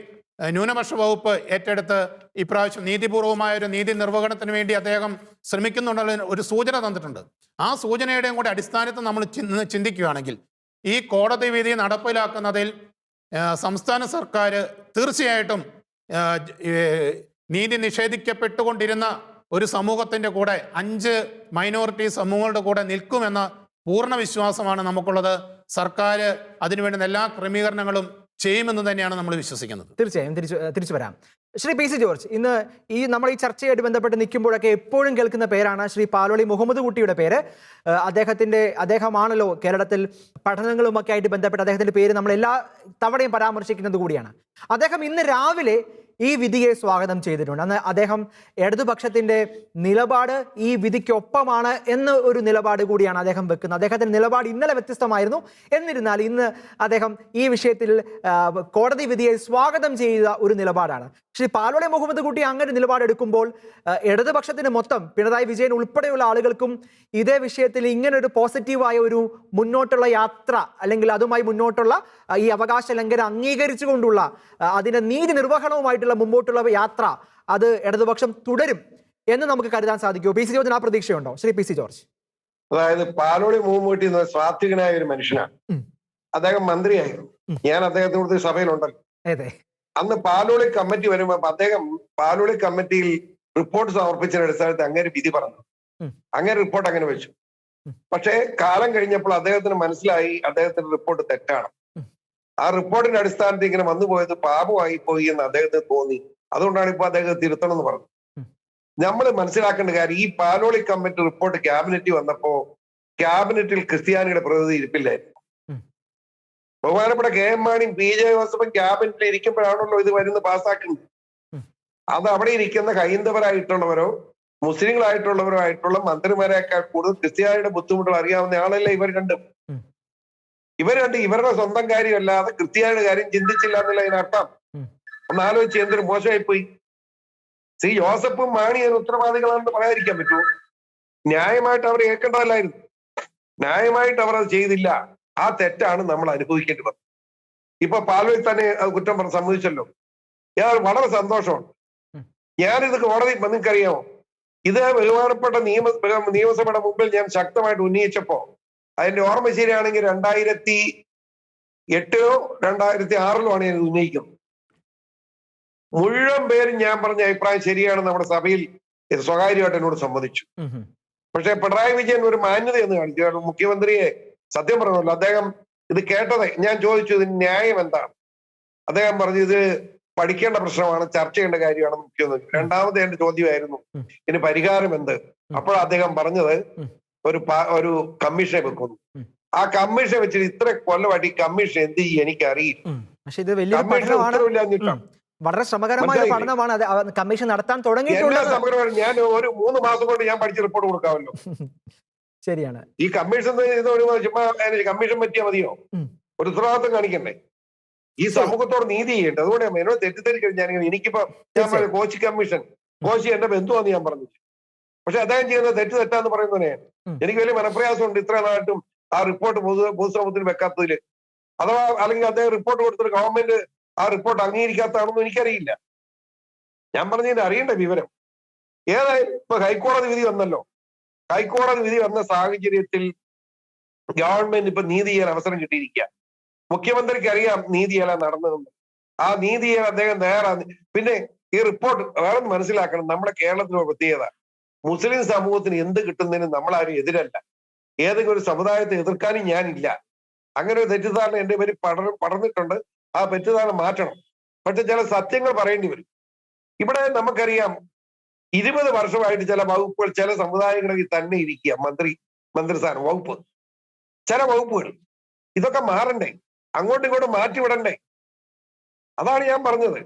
ന്യൂനപക്ഷ വകുപ്പ് ഏറ്റെടുത്ത് ഇപ്രാവശ്യം നീതിപൂർവമായ ഒരു നീതി നിർവഹണത്തിന് വേണ്ടി അദ്ദേഹം ശ്രമിക്കുന്നുണ്ടെന്ന ഒരു സൂചന തന്നിട്ടുണ്ട്. ആ സൂചനയുടെയും കൂടെ അടിസ്ഥാനത്തിൽ നമ്മൾ ചിന്തിക്കുകയാണെങ്കിൽ ഈ കോടതി വിധി നടപ്പിലാക്കുന്നതിൽ സംസ്ഥാന സർക്കാർ തീർച്ചയായിട്ടും നീതി നിഷേധിക്കപ്പെട്ടുകൊണ്ടിരുന്ന ഒരു സമൂഹത്തിന്റെ കൂടെ 5 മൈനോറിറ്റി സമൂഹങ്ങളുടെ കൂടെ നിൽക്കുമെന്ന പൂർണ്ണ വിശ്വാസമാണ് നമുക്കുള്ളത്. സർക്കാർ അതിനുവേണ്ടുന്ന എല്ലാ ക്രമീകരണങ്ങളും ചെയ്യുമെന്ന് തന്നെയാണ് നമ്മൾ വിശ്വസിക്കുന്നത്. തീർച്ചയായും തിരിച്ചു വരാം. ശ്രീ പി സി ജോർജ്, ഇന്ന് നമ്മൾ ഈ ചർച്ചയായിട്ട് ബന്ധപ്പെട്ട് നിൽക്കുമ്പോഴൊക്കെ എപ്പോഴും കേൾക്കുന്ന പേരാണ് ശ്രീ പാലോളി മുഹമ്മദ് കുട്ടിയുടെ പേര്. അദ്ദേഹമാണല്ലോ കേരളത്തിൽ പഠനങ്ങളുമൊക്കെ ആയിട്ട് ബന്ധപ്പെട്ട് അദ്ദേഹത്തിന്റെ പേര് നമ്മൾ എല്ലാ തവണയും പരാമർശിക്കുന്നത് കൂടിയാണ്. അദ്ദേഹം ഇന്ന് രാവിലെ ഈ വിധിയെ സ്വാഗതം ചെയ്തിട്ടുണ്ട്. അന്ന് അദ്ദേഹം ഇടതുപക്ഷത്തിന്റെ നിലപാട് ഈ വിധിക്കൊപ്പമാണ് എന്ന ഒരു നിലപാട് കൂടിയാണ് അദ്ദേഹം വെക്കുന്നത്. അദ്ദേഹത്തിന്റെ നിലപാട് ഇന്നലെ വ്യത്യസ്തമായിരുന്നു. എന്നിരുന്നാൽ ഇന്ന് അദ്ദേഹം ഈ വിഷയത്തിൽ കോടതി വിധിയെ സ്വാഗതം ചെയ്ത ഒരു നിലപാടാണ്. ശ്രീ പാലോളി മുഹമ്മദ് കുട്ടി അങ്ങനെ നിലപാടെടുക്കുമ്പോൾ ഇടതുപക്ഷത്തിന് മൊത്തം പിണറായി വിജയൻ ഉൾപ്പെടെയുള്ള ആളുകൾക്കും ഇതേ വിഷയത്തിൽ ഇങ്ങനെ ഒരു പോസിറ്റീവായ ഒരു മുന്നോട്ടുള്ള യാത്ര, അല്ലെങ്കിൽ അതുമായി മുന്നോട്ടുള്ള ഈ അവകാശ ലംഘനം അംഗീകരിച്ചുകൊണ്ടുള്ള അതിന്റെ നീതി നിർവഹണവുമായിട്ടുള്ള മുമ്പോട്ടുള്ള യാത്ര അത് ഇടതുപക്ഷം തുടരും എന്ന് നമുക്ക് കരുതാൻ സാധിക്കുമോ? പി സി ജോർജിന് ആ പ്രതീക്ഷയുണ്ടോ? Shri P C George. അതായത് പാലോളി മുഹമ്മദ് എന്ന സ്വാത്വികനായ ഒരു മനുഷ്യനാണ്. അദ്ദേഹം മന്ത്രിയായിരുന്നു. ഞാൻ അദ്ദേഹത്തിനോട് സഭയിലുണ്ടല്ലോ. അതെ. അന്ന് പാലോളി കമ്മിറ്റി വരുമ്പോ അദ്ദേഹം പാലോളി കമ്മിറ്റിയിൽ റിപ്പോർട്ട് സമർപ്പിച്ചതിന്റെ അടിസ്ഥാനത്തിൽ അങ്ങനെ വിധി പറഞ്ഞു. അങ്ങനെ റിപ്പോർട്ട് അങ്ങനെ വെച്ചു. പക്ഷേ കാലം കഴിഞ്ഞപ്പോൾ അദ്ദേഹത്തിന് മനസ്സിലായി അദ്ദേഹത്തിന്റെ റിപ്പോർട്ട് തെറ്റാണ്. ആ റിപ്പോർട്ടിന്റെ അടിസ്ഥാനത്തിൽ ഇങ്ങനെ വന്നുപോയത് പാപമായി പോയി എന്ന് അദ്ദേഹത്തിന് തോന്നി. അതുകൊണ്ടാണ് ഇപ്പൊ അദ്ദേഹം തിരുത്തണം എന്ന് പറഞ്ഞത്. നമ്മൾ മനസ്സിലാക്കേണ്ട കാര്യം, ഈ പാലോളി കമ്മിറ്റി റിപ്പോർട്ട് ക്യാബിനറ്റിൽ വന്നപ്പോ ക്യാബിനറ്റിൽ ക്രിസ്ത്യാനിയുടെ പ്രതിനിധി ഇരിപ്പില്ലായിരുന്നു. ബഹുമാനപ്പെട്ട കെ എം മാണിയും പി ജെ ജോസഫും ക്യാബിനറ്റിൽ ഇരിക്കുമ്പോഴാണല്ലോ ഇത് വരുന്ന പാസ്സാക്കുന്നത്. അത് അവിടെ ഇരിക്കുന്ന ഹൈന്ദവരായിട്ടുള്ളവരോ മുസ്ലിങ്ങളായിട്ടുള്ളവരോ ആയിട്ടുള്ള മന്ത്രിമാരെക്കാൾ കൂടുതൽ ക്രിസ്ത്യാനിയുടെ ബുദ്ധിമുട്ടുകൾ അറിയാവുന്ന ആളല്ലേ ഇവർ രണ്ടും. ഇവരുടെ സ്വന്തം കാര്യമല്ലാതെ ക്രിസ്ത്യാനിയുടെ കാര്യം ചിന്തിച്ചില്ല എന്നുള്ള അതിനർത്ഥം. ഒന്ന് ആലോചിച്ച് എന്തൊരു മോശമായിപ്പോയി. ശ്രീ ജോസഫും മാണി അതിന് ഉത്തരവാദികളാണെന്ന് പറയാതിരിക്കാൻ പറ്റുമോ? ന്യായമായിട്ട് അവർ ഏൽക്കേണ്ടതല്ലായിരുന്നു. ന്യായമായിട്ട് അവർ അത് ചെയ്തില്ല. ആ തെറ്റാണ് നമ്മൾ അനുഭവിക്കേണ്ടി വന്നത്. ഇപ്പൊ പാലോളി തന്നെ അത് കുറ്റം പറഞ്ഞ് സമ്മതിച്ചല്ലോ. ഞാൻ വളരെ സന്തോഷമുണ്ട്. ഞാനിത് കോടതി നിങ്ങൾക്കറിയാമോ, ഇത് ബഹുമാനപ്പെട്ട നിയമസഭയുടെ മുമ്പിൽ ഞാൻ ശക്തമായിട്ട് ഉന്നയിച്ചപ്പോ അതിന്റെ ഓർമ്മ ശരിയാണെങ്കിൽ 2008 2006 ആണ് ഞാൻ ഉന്നയിക്കുന്നത്. മുഴുവൻ പേരും ഞാൻ പറഞ്ഞ അഭിപ്രായം ശരിയാണെന്ന് നമ്മുടെ സഭയിൽ സ്വകാര്യമായിട്ട് എന്നോട് സമ്മതിച്ചു. പക്ഷെ പിണറായി വിജയൻ ഒരു മാന്യത എന്ന് കാണിച്ചു. മുഖ്യമന്ത്രിയെ സത്യം പറഞ്ഞല്ലോ, അദ്ദേഹം ഇത് കേട്ടത് ഞാൻ ചോദിച്ചു ഇതിന് ന്യായം എന്താണ്. അദ്ദേഹം പറഞ്ഞു ഇത് പഠിക്കേണ്ട പ്രശ്നമാണ്, ചർച്ച ചെയ്യേണ്ട കാര്യമാണ് മുഖ്യമന്ത്രി. രണ്ടാമത് എന്റെ ചോദ്യമായിരുന്നു ഇതിന് പരിഹാരം എന്ത്. അപ്പോൾ അദ്ദേഹം പറഞ്ഞത് ഒരു കമ്മീഷനെ വെക്കുന്നു. ആ കമ്മീഷൻ വെച്ചിട്ട് ഇത്ര കൊല്ലമായിട്ട് ഈ കമ്മീഷൻ എന്ത് ചെയ്യും എനിക്കറിയില്ല. വളരെ ശ്രമകരമായ പഠനമാണ് കമ്മീഷൻ നടത്താൻ തുടങ്ങിയിട്ടുള്ളത്. ഞാൻ ഒരു 3 മാസം കൊണ്ട് ഞാൻ പഠിച്ച റിപ്പോർട്ട് കൊടുക്കാമല്ലോ. ശരിയാണ്. ഈ കമ്മീഷൻ ചുമ്മാ കമ്മീഷൻ പറ്റിയാൽ മതിയോ? ഒരു ഉത്തരവാദിത്വം കാണിക്കണ്ടേ? ഈ സമൂഹത്തോട് നീതി ചെയ്യേണ്ടത്. അതുകൊണ്ട് എന്നോട് തെറ്റിദ്ധരിക്കഴിഞ്ഞാൽ എനിക്കിപ്പോ ഞാൻ പറഞ്ഞു കോശി കമ്മീഷൻ, കോശി എന്റെ ബന്ധുവാന്ന് ഞാൻ പറഞ്ഞു. പക്ഷെ അദ്ദേഹം ചെയ്യുന്ന തെറ്റാന്ന് പറയുന്നതിനെയാണ് എനിക്ക് വലിയ മനപ്രയാസമുണ്ട്. ഇത്ര നാട്ടും ആ റിപ്പോർട്ട് പൊതുസമൂഹത്തിന് വെക്കാത്തതില്, അഥവാ അല്ലെങ്കിൽ അദ്ദേഹം റിപ്പോർട്ട് കൊടുത്തിട്ട് ഗവൺമെന്റ് ആ റിപ്പോർട്ട് അംഗീകരിക്കാത്തതാണെന്നും എനിക്കറിയില്ല. ഞാൻ പറഞ്ഞതിന് അറിയേണ്ട വിവരം ഏതായാലും ഇപ്പൊ ഹൈക്കോടതി വിധി വന്നല്ലോ. ഹൈക്കോടതി വിധി വന്ന സാഹചര്യത്തിൽ ഗവൺമെന്റ് ഇപ്പൊ നീതി ചെയ്യാൻ അവസരം കിട്ടിയിരിക്കുക. മുഖ്യമന്ത്രിക്ക് അറിയാം നീതി ചെയ്യാൻ നടന്നതെന്ന്. ആ നീതി ചെയ്യാൻ അദ്ദേഹം തയ്യാറാണ്. പിന്നെ ഈ റിപ്പോർട്ട് വേറെ മനസ്സിലാക്കണം, നമ്മുടെ കേരളത്തിലുള്ള പ്രത്യേകത മുസ്ലിം സമൂഹത്തിന് എന്ത് കിട്ടുന്നതിന് നമ്മളാരും എതിരല്ല. ഏതെങ്കിലും ഒരു സമുദായത്തെ എതിർക്കാനും ഞാനില്ല. അങ്ങനെ ഒരു തെറ്റിദ്ധാരണ എന്റെ പേര് പടർന്നിട്ടുണ്ട്. ആ തെറ്റിദ്ധാരണ മാറ്റണം. പക്ഷെ ചില സത്യങ്ങൾ പറയേണ്ടി വരും. ഇവിടെ നമുക്കറിയാം 20 വർഷമായിട്ട് ചില വകുപ്പുകൾ ചില സമുദായങ്ങളിൽ തന്നെ ഇരിക്കുക. മന്ത്രിസ്ഥാനം വകുപ്പ്, ചില വകുപ്പുകൾ ഇതൊക്കെ മാറണ്ടേ? അങ്ങോട്ടും ഇങ്ങോട്ടും മാറ്റിവിടണ്ടേ? അതാണ് ഞാൻ പറഞ്ഞത്.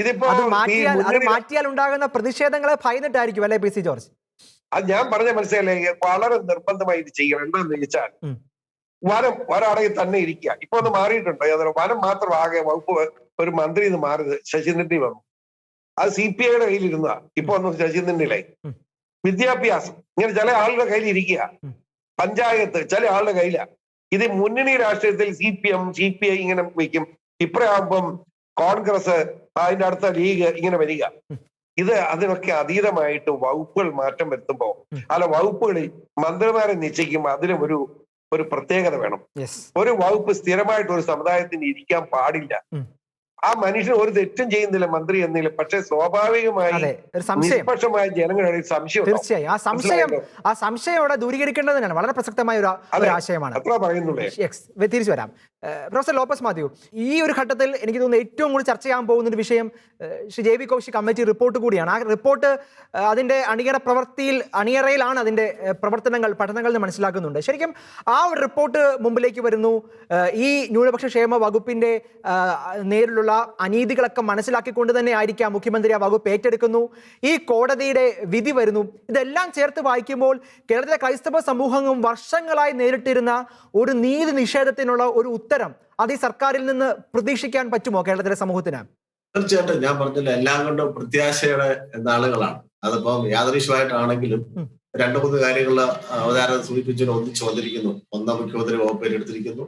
ഇതിപ്പോ മാറ്റിയാൽ ഉണ്ടാകുന്ന പ്രതിഷേധങ്ങളെ ഭയന്നിട്ടായിരിക്കും അല്ലെ പി സി ജോർജ്? അത് ഞാൻ പറഞ്ഞ മനസ്സിലായില്ലേ, വളരെ നിർബന്ധമായി ഇത് ചെയ്യണം. എന്താണെന്ന് വെച്ചാൽ വനം ഒരാളെ തന്നെ ഇരിക്കുക. ഇപ്പൊ ഒന്ന് മാറിയിട്ടുണ്ട്. വനം മാത്രം ആകെ വകുപ്പ് ഒരു മന്ത്രി എന്ന് മാറിയത് ശശീന്ദ്രനിൽ വന്നു. അത് CPIയുടെ കയ്യിലിരുന്ന ഇപ്പൊ ഒന്ന് ശശീന്ദ്രനിലായി. വിദ്യാഭ്യാസം ഇങ്ങനെ ചില ആളുടെ കയ്യിൽ ഇരിക്കുക. പഞ്ചായത്ത് ചില ആളുടെ കയ്യില. ഇത് മുന്നണി രാഷ്ട്രീയത്തിൽ CPM CPI ഇങ്ങനെ വയ്ക്കും. ഇപ്പഴാകുമ്പം കോൺഗ്രസ്, അതിന്റെ അടുത്ത ലീഗ് ഇങ്ങനെ വരിക. അതിനൊക്കെ അതീതമായിട്ട് വകുപ്പുകൾ മാറ്റം വരുത്തുമ്പോ വകുപ്പുകളിൽ മന്ത്രിമാരെ നിശ്ചയിക്കുമ്പോൾ അതിനും ഒരു പ്രത്യേകത വേണം. ഒരു വകുപ്പ് സ്ഥിരമായിട്ട് ഒരു സമുദായത്തിന് ഇരിക്കാൻ പാടില്ല. ആ മനുഷ്യൻ ഒരു തെറ്റും ചെയ്യുന്നില്ല മന്ത്രി എന്നില്ല. പക്ഷെ സ്വാഭാവികമായി നിഷ്പക്ഷമായ ജനങ്ങളുടെ സംശയം. തീർച്ചയായും ആ സംശയം അവിടെ ദൂരീകരിക്കേണ്ടത് തന്നെയാണ്. വളരെ പ്രസക്തമായ ഒരു ആശയമാണ്. അത്ര പറയുന്നുള്ളേ. തിരിച്ചു വരാം. പ്രൊഫസർ ലോപ്പസ് മാത്യു, ഈ ഒരു ഘട്ടത്തിൽ എനിക്ക് തോന്നുന്നു ഏറ്റവും കൂടുതൽ ചർച്ച ചെയ്യാൻ പോകുന്ന ഒരു വിഷയം Shri J B Kaushik committee report കൂടിയാണ്. ആ റിപ്പോർട്ട് അതിന്റെ അണിയറയിലാണ് അതിന്റെ പ്രവർത്തനങ്ങൾ, പഠനങ്ങൾ എന്ന് മനസ്സിലാക്കുന്നുണ്ട്. ശരിക്കും ആ ഒരു റിപ്പോർട്ട് മുമ്പിലേക്ക് വരുന്നു. ഈ ന്യൂനപക്ഷ ക്ഷേമ വകുപ്പിന്റെ നേരിലുള്ള അനീതികളൊക്കെ മനസ്സിലാക്കിക്കൊണ്ട് തന്നെ ആയിരിക്കാം മുഖ്യമന്ത്രി ആ വകുപ്പ് ഏറ്റെടുക്കുന്നു. ഈ കോടതിയുടെ വിധി വരുന്നു. ഇതെല്ലാം ചേർത്ത് വായിക്കുമ്പോൾ കേരളത്തിലെ ക്രൈസ്തവ സമൂഹവും വർഷങ്ങളായി നേരിട്ടിരുന്ന ഒരു നീതി നിഷേധത്തിനുള്ള ഒരു ഉത്തരം അത് ഈ സർക്കാരിൽ നിന്ന് പ്രതീക്ഷിക്കാൻ പറ്റുമോ കേരളത്തിലെ സമൂഹത്തിന്? തീർച്ചയായിട്ടും ഞാൻ പറഞ്ഞില്ല, എല്ലാം കൊണ്ടും പ്രത്യാശയുടെ നാളുകളാണ്. അതിപ്പം യാദൃശ്യമായിട്ടാണെങ്കിലും 2-3 കാര്യങ്ങൾ അവതാരം സൂചിപ്പിച്ചു ഒന്നിച്ചു വന്നിരിക്കുന്നു. 1 മുഖ്യമന്ത്രി വകുപ്പ് എടുത്തിരിക്കുന്നു,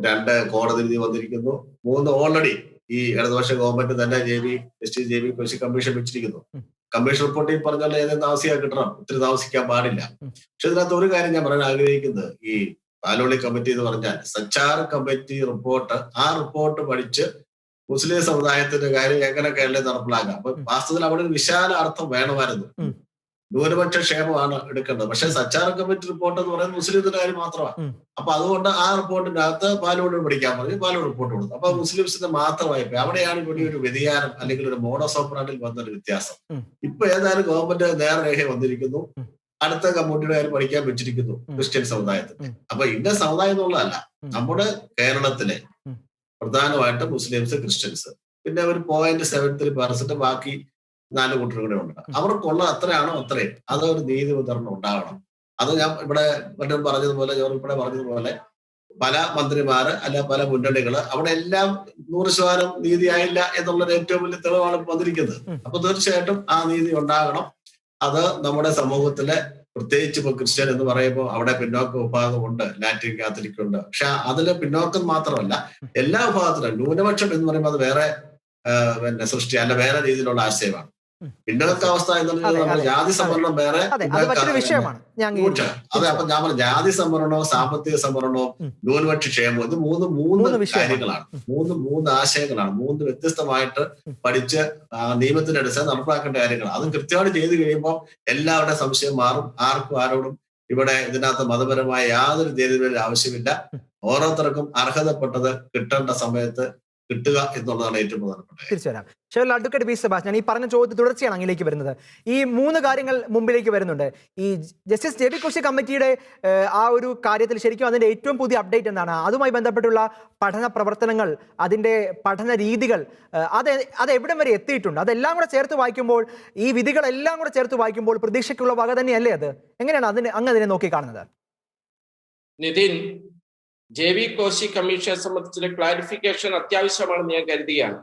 2 കോടതി വിധി വന്നിരിക്കുന്നു, 3 ഓൾറെഡി ഈ ഇടതുപക്ഷ ഗവൺമെന്റ് തന്നെ justice J B Kaushik commission വെച്ചിരിക്കുന്നു. കമ്മീഷൻ റിപ്പോർട്ടിൽ പറഞ്ഞാൽ ഏതെങ്കിലും താമസിക്കാൻ കിട്ടണം, ഒത്തിരി താമസിക്കാൻ പാടില്ല. പക്ഷെ ഇതിനകത്ത് ഒരു കാര്യം ഞാൻ പറയാൻ ആഗ്രഹിക്കുന്നത്, ഈ പാലോളി കമ്മിറ്റി എന്ന് പറഞ്ഞാൽ സച്ചാർ കമ്മിറ്റി റിപ്പോർട്ട്, ആ റിപ്പോർട്ട് പഠിച്ച് മുസ്ലിം സമുദായത്തിന്റെ കാര്യം എങ്ങനെ കേരളത്തിൽ നടപ്പിലാക്കാം. അപ്പൊ വാസ്തവത്തിൽ അവിടെ ഒരു വിശാല അർത്ഥം വേണമായിരുന്നു. ന്യൂനപക്ഷ ക്ഷേമമാണ് എടുക്കേണ്ടത്. പക്ഷെ സച്ചാർ കമ്മിറ്റി റിപ്പോർട്ട് എന്ന് പറയുന്നത് മുസ്ലിംസിന്റെ കാര്യം മാത്രമാണ്. അപ്പൊ അതുകൊണ്ട് ആ റിപ്പോർട്ടിന്റെ അകത്ത് പാലോട് പഠിക്കാൻ പറഞ്ഞു, പാലോട് റിപ്പോർട്ട് കൊടുത്തു. അപ്പൊ മുസ്ലിംസിന്റെ മാത്രമായി പോയി. അവിടെയാണ് ഇവിടെ ഒരു വ്യതിയാനം അല്ലെങ്കിൽ ഒരു മോഡസ് ഓപ്പറാണ്ടിൽ വന്നൊരു വ്യത്യാസം. ഇപ്പൊ ഏതായാലും ഗവൺമെന്റ് നേർരേഖ വന്നിരിക്കുന്നു, അടുത്ത കമ്മ്യൂണിറ്റിയുടെ കാര്യം പഠിക്കാൻ വെച്ചിരിക്കുന്നു ക്രിസ്ത്യൻ സമുദായത്തിന്. അപ്പൊ ഇന്ന സമുദായം എന്നുള്ളതല്ല, നമ്മുടെ കേരളത്തിലെ പ്രധാനമായിട്ടും മുസ്ലിംസ്, ക്രിസ്ത്യൻസ്, പിന്നെ ഒരു 0.73% ബാക്കി 4 കൂട്ടർ കൂടെ ഉണ്ട്. അവർക്കുള്ള അത്രയാണോ അത്രയും അതൊരു നീതി വിതരണം ഉണ്ടാവണം. അത് ഞാൻ ഇവിടെ മറ്റും പറഞ്ഞതുപോലെ, ഇവിടെ പറഞ്ഞതുപോലെ പല മന്ത്രിമാര് അല്ല പല മുന്നണികള് അവിടെ എല്ലാം 100% നീതിയായില്ല എന്നുള്ളൊരു ഏറ്റവും വലിയ തെളിവാണ് വന്നിരിക്കുന്നത്. അപ്പൊ തീർച്ചയായിട്ടും ആ നീതി ഉണ്ടാകണം. അത് നമ്മുടെ സമൂഹത്തിലെ പ്രത്യേകിച്ച് ഇപ്പൊ ക്രിസ്ത്യൻ എന്ന് പറയുമ്പോൾ അവിടെ പിന്നോക്ക വിഭാഗമുണ്ട്, ലാറ്റിൻ കാത്തലിക് ഉണ്ട്. പക്ഷെ അതിലെ പിന്നോക്കം മാത്രമല്ല, എല്ലാ വിഭാഗത്തിലും ന്യൂനപക്ഷം എന്ന് പറയുമ്പോൾ അത് വേറെ സൃഷ്ടി അല്ല, വേറെ രീതിയിലുള്ള ആശയമാണ്. പിന്നോക്കാവസ്ഥ എന്നുള്ളത് നമ്മുടെ ജാതി സംവരണം വേറെ. അതെ, അപ്പൊ ഞാൻ പറഞ്ഞു ജാതി സംവരണവും സാമ്പത്തിക സംവരണവും ന്യൂനപക്ഷ ക്ഷേമവും ഇത് മൂന്ന് കാര്യങ്ങളാണ്, മൂന്ന് ആശയങ്ങളാണ്. 3 വ്യത്യസ്തമായിട്ട് പഠിച്ച് നിയമത്തിന്റെ അടിസ്ഥാനം നടപ്പാക്കേണ്ട കാര്യങ്ങളാണ്. അത് കൃത്യമായിട്ട് ചെയ്തു കഴിയുമ്പോൾ എല്ലാവരുടെയും സംശയം മാറും. ആർക്കും ആരോടും ഇവിടെ ഇതിനകത്ത് മതപരമായ യാതൊരു തീരുമാനം ആവശ്യമില്ല. ഓരോരുത്തർക്കും അർഹതപ്പെട്ടത് കിട്ടേണ്ട സമയത്ത് കിട്ടുക എന്നുള്ളതാണ് ഏറ്റവും പ്രധാനപ്പെട്ടത്. തീർച്ചയായും അഡ്വക്കേറ്റ് പി സെബാസ്റ്റ്യൻ, ഈ പറഞ്ഞ ചോദ്യത്തിൽ തുടർച്ചയാണ് അങ്ങിലേക്ക് വരുന്നത്. ഈ 3 കാര്യങ്ങൾ മുമ്പിലേക്ക് വരുന്നുണ്ട്. ഈ ജസ്റ്റിസ് ജെ ബി കൗശിക് കമ്മിറ്റിയുടെ ആ ഒരു കാര്യത്തിൽ ശരിക്കും അതിന്റെ ഏറ്റവും പുതിയ അപ്ഡേറ്റ് എന്താണ്? അതുമായി ബന്ധപ്പെട്ടുള്ള പഠന പ്രവർത്തനങ്ങൾ, അതിന്റെ പഠന രീതികൾ, അത് എവിടം വരെ എത്തിയിട്ടുണ്ട്? അതെല്ലാം കൂടെ ചേർത്ത് വായിക്കുമ്പോൾ, ഈ വിധികളെല്ലാം കൂടെ ചേർത്ത് വായിക്കുമ്പോൾ പ്രതീക്ഷയ്ക്കുള്ള വക തന്നെയല്ലേ അത്? എങ്ങനെയാണ് അതിനെ നോക്കി കാണുന്നത്? നിതിൻ, ജെ ബി കൗശിക് കമ്മീഷനെ സംബന്ധിച്ചുള്ള ക്ലാരിഫിക്കേഷൻ അത്യാവശ്യമാണെന്ന് ഞാൻ കരുതുകയാണ്.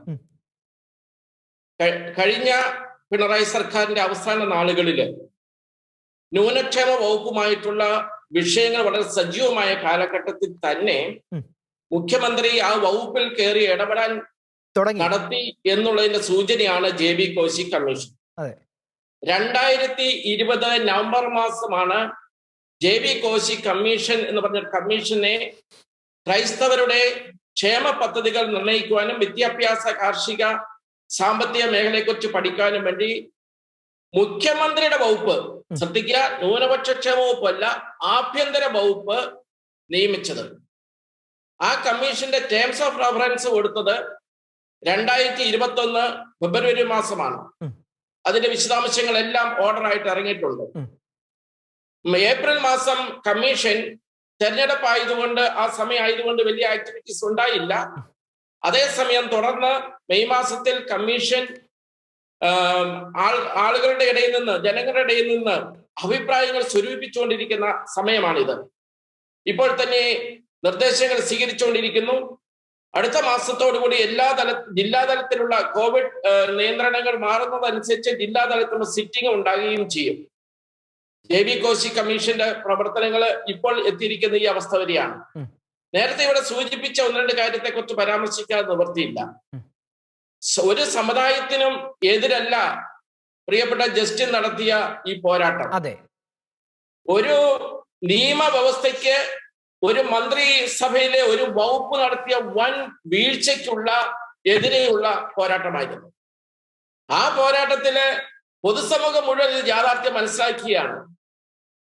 കഴിഞ്ഞ പിണറായി സർക്കാരിന്റെ അവസാന നാളുകളില് ന്യൂനക്ഷേമ വകുപ്പുമായിട്ടുള്ള വിഷയങ്ങൾ വളരെ സജീവമായ കാലഘട്ടത്തിൽ തന്നെ മുഖ്യമന്ത്രി ആ വകുപ്പിൽ കയറി ഇടപെടാൻ നടത്തി എന്നുള്ളതിന്റെ സൂചനയാണ് J B Kaushik commission. 2020 November മാസമാണ് ജെ ബി കൗശിക് കമ്മീഷൻ എന്ന് പറഞ്ഞ കമ്മീഷനെ ക്രൈസ്തവരുടെ ക്ഷേമ പദ്ധതികൾ നിർണ്ണയിക്കുവാനും വിദ്യാഭ്യാസ, കാർഷിക, സാമ്പത്തിക മേഖലയെക്കുറിച്ച് പഠിക്കാനും വേണ്ടി മുഖ്യമന്ത്രിയുടെ വകുപ്പ്, ശ്രദ്ധിക്കുക, ന്യൂനപക്ഷ ക്ഷേമ വകുപ്പല്ല, ആഭ്യന്തര വകുപ്പ് നിയമിച്ചത്. ആ കമ്മീഷന്റെ ടേംസ് ഓഫ് റെഫറൻസ് കൊടുത്തത് 2021 ഫെബ്രുവരി മാസമാണ്. അതിന്റെ വിശദാംശങ്ങളെല്ലാം ഓർഡറായിട്ട് ഇറങ്ങിയിട്ടുണ്ട്. ഏപ്രിൽ മാസം കമ്മീഷൻ തെരഞ്ഞെടുപ്പ് ആയതുകൊണ്ട്, ആ സമയം ആയതുകൊണ്ട് വലിയ ആക്ടിവിറ്റീസ് ഉണ്ടായില്ല. അതേസമയം തുടർന്ന് മെയ് മാസത്തിൽ കമ്മീഷൻ ആളുകളുടെ ഇടയിൽ നിന്ന്, ജനങ്ങളുടെ ഇടയിൽ നിന്ന് അഭിപ്രായങ്ങൾ സ്വരൂപിച്ചുകൊണ്ടിരിക്കുന്ന സമയമാണിത്. ഇപ്പോൾ തന്നെ നിർദ്ദേശങ്ങൾ സ്വീകരിച്ചുകൊണ്ടിരിക്കുന്നു. അടുത്ത മാസത്തോടുകൂടി ജില്ലാതലത്തിലുള്ള കോവിഡ് നിയന്ത്രണങ്ങൾ മാറുന്നതനുസരിച്ച് ജില്ലാതലത്തിലുള്ള സിറ്റിംഗ് ഉണ്ടാകുകയും ചെയ്യും. ജെ ബി കൗശിക് കമ്മീഷന്റെ പ്രവർത്തനങ്ങൾ ഇപ്പോൾ എത്തിയിരിക്കുന്ന ഈ അവസ്ഥ വരെയാണ്. നേരത്തെ ഇവിടെ സൂചിപ്പിച്ച 1-2 കാര്യത്തെക്കുറിച്ച് പരാമർശിക്കാതെ നിവൃത്തിയില്ല. ഒരു സമുദായത്തിനും എതിരല്ല പ്രിയപ്പെട്ട ജസ്റ്റിൻ നടത്തിയ ഈ പോരാട്ടം. ഒരു നിയമവ്യവസ്ഥയ്ക്ക്, ഒരു മന്ത്രിസഭയിലെ ഒരു വകുപ്പ് നടത്തിയ വൻ വീഴ്ചയ്ക്കുള്ള എതിരെയുള്ള പോരാട്ടമായിരുന്നു. ആ പോരാട്ടത്തില് പൊതുസമൂഹം മുഴുവൻ ഇത് യാഥാർത്ഥ്യം മനസ്സിലാക്കിയാണ്.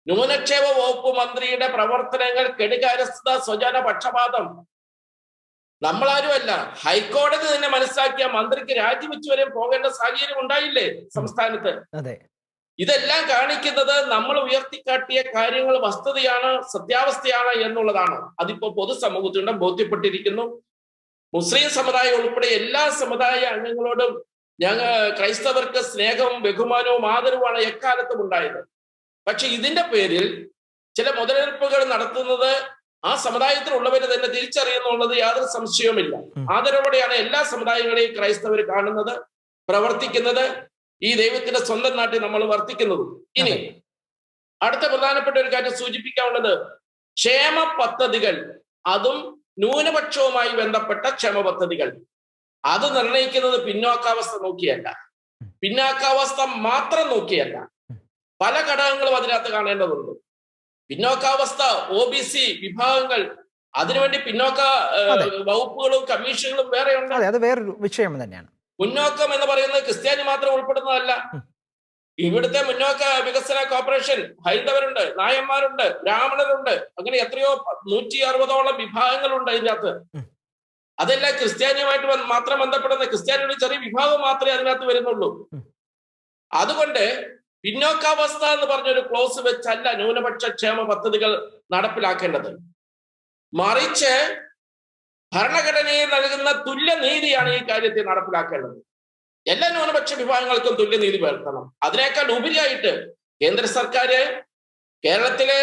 ന്യൂനക്ഷേമ വകുപ്പ് മന്ത്രിയുടെ പ്രവർത്തനങ്ങൾ, കെടുകാര്യസ്ഥത, സ്വജന പക്ഷപാതം നമ്മളാരുമല്ല, ഹൈക്കോടതി തന്നെ മനസ്സിലാക്കിയ മന്ത്രിക്ക് രാജിവെച്ച് വരെ പോകേണ്ട സാഹചര്യം ഉണ്ടായില്ലേ സംസ്ഥാനത്ത്. ഇതെല്ലാം കാണിക്കുന്നത് നമ്മൾ ഉയർത്തിക്കാട്ടിയ കാര്യങ്ങൾ വസ്തുതയാണ്, സത്യാവസ്ഥയാണ് എന്നുള്ളതാണ്. അതിപ്പോ പൊതുസമൂഹത്തിനും ബോധ്യപ്പെട്ടിരിക്കുന്നു. മുസ്ലിം സമുദായം ഉൾപ്പെടെ എല്ലാ സമുദായ അംഗങ്ങളോടും ക്രൈസ്തവർക്ക് സ്നേഹവും ബഹുമാനവും ആദരവുമാണ് എക്കാലത്തും ഉണ്ടായത്. പക്ഷെ ഇതിന്റെ പേരിൽ ചില മുതലെടുപ്പുകൾ നടത്തുന്നത് ആ സമുദായത്തിലുള്ളവര് തന്നെ തിരിച്ചറിയുന്നുള്ളത് യാതൊരു സംശയവുമില്ല. ആദരവോടെയാണ് എല്ലാ സമുദായങ്ങളെയും ക്രൈസ്തവർ കാണുന്നത്, പ്രവർത്തിക്കുന്നത്, ഈ ദൈവത്തിന്റെ സ്വന്തം നാട്ടിൽ നമ്മൾ വർത്തിക്കുന്നതും. ഇനി അടുത്ത പ്രധാനപ്പെട്ട ഒരു കാര്യം സൂചിപ്പിക്കാനുള്ളത്, ക്ഷേമ പദ്ധതികൾ, അതും ന്യൂനപക്ഷവുമായി ബന്ധപ്പെട്ട ക്ഷേമ പദ്ധതികൾ, അത് നിർണയിക്കുന്നത് പിന്നോക്കാവസ്ഥ നോക്കിയല്ല, പിന്നാക്കാവസ്ഥ മാത്രം നോക്കിയല്ല, പല ഘടകങ്ങളും അതിനകത്ത് കാണേണ്ടതുണ്ട്. പിന്നോക്കാവസ്ഥ, OBC വിഭാഗങ്ങൾ, അതിനുവേണ്ടി പിന്നോക്ക വകുപ്പുകളും കമ്മീഷനുകളും വേറെ ഉണ്ട്. അത് വേറൊരു വിഷയം തന്നെയാണ്. മുന്നോക്കം എന്ന് പറയുന്നത് ക്രിസ്ത്യാനി മാത്രം ഉൾപ്പെടുന്നതല്ല. ഇവിടുത്തെ മുന്നോക്ക വികസന കോർപ്പറേഷൻ ഹൈന്ദവരുണ്ട്, നായന്മാരുണ്ട്, ബ്രാഹ്മണരുണ്ട്, അങ്ങനെ എത്രയോ 160ഓളം വിഭാഗങ്ങളുണ്ട് അതിനകത്ത്. അതെല്ലാം ക്രിസ്ത്യാനിയുമായിട്ട് മാത്രം ബന്ധപ്പെടുന്ന ക്രിസ്ത്യാനിയുടെ ചെറിയ വിഭാഗം മാത്രമേ അതിനകത്ത് വരുന്നുള്ളൂ. അതുകൊണ്ട് പിന്നോക്കാവസ്ഥ എന്ന് പറഞ്ഞൊരു ക്ലോസ് വെച്ചല്ല ന്യൂനപക്ഷ ക്ഷേമ പദ്ധതികൾ നടപ്പിലാക്കേണ്ടത്. മറിച്ച് ഭരണഘടനയിൽ നൽകുന്ന തുല്യനീതിയാണ് ഈ കാര്യത്തിൽ നടപ്പിലാക്കേണ്ടത്. എല്ലാ ന്യൂനപക്ഷ വിഭാഗങ്ങൾക്കും തുല്യനീതി വരുത്തണം. അതിനേക്കാൾ ഉപരിയായിട്ട് കേന്ദ്ര സർക്കാര് കേരളത്തിലെ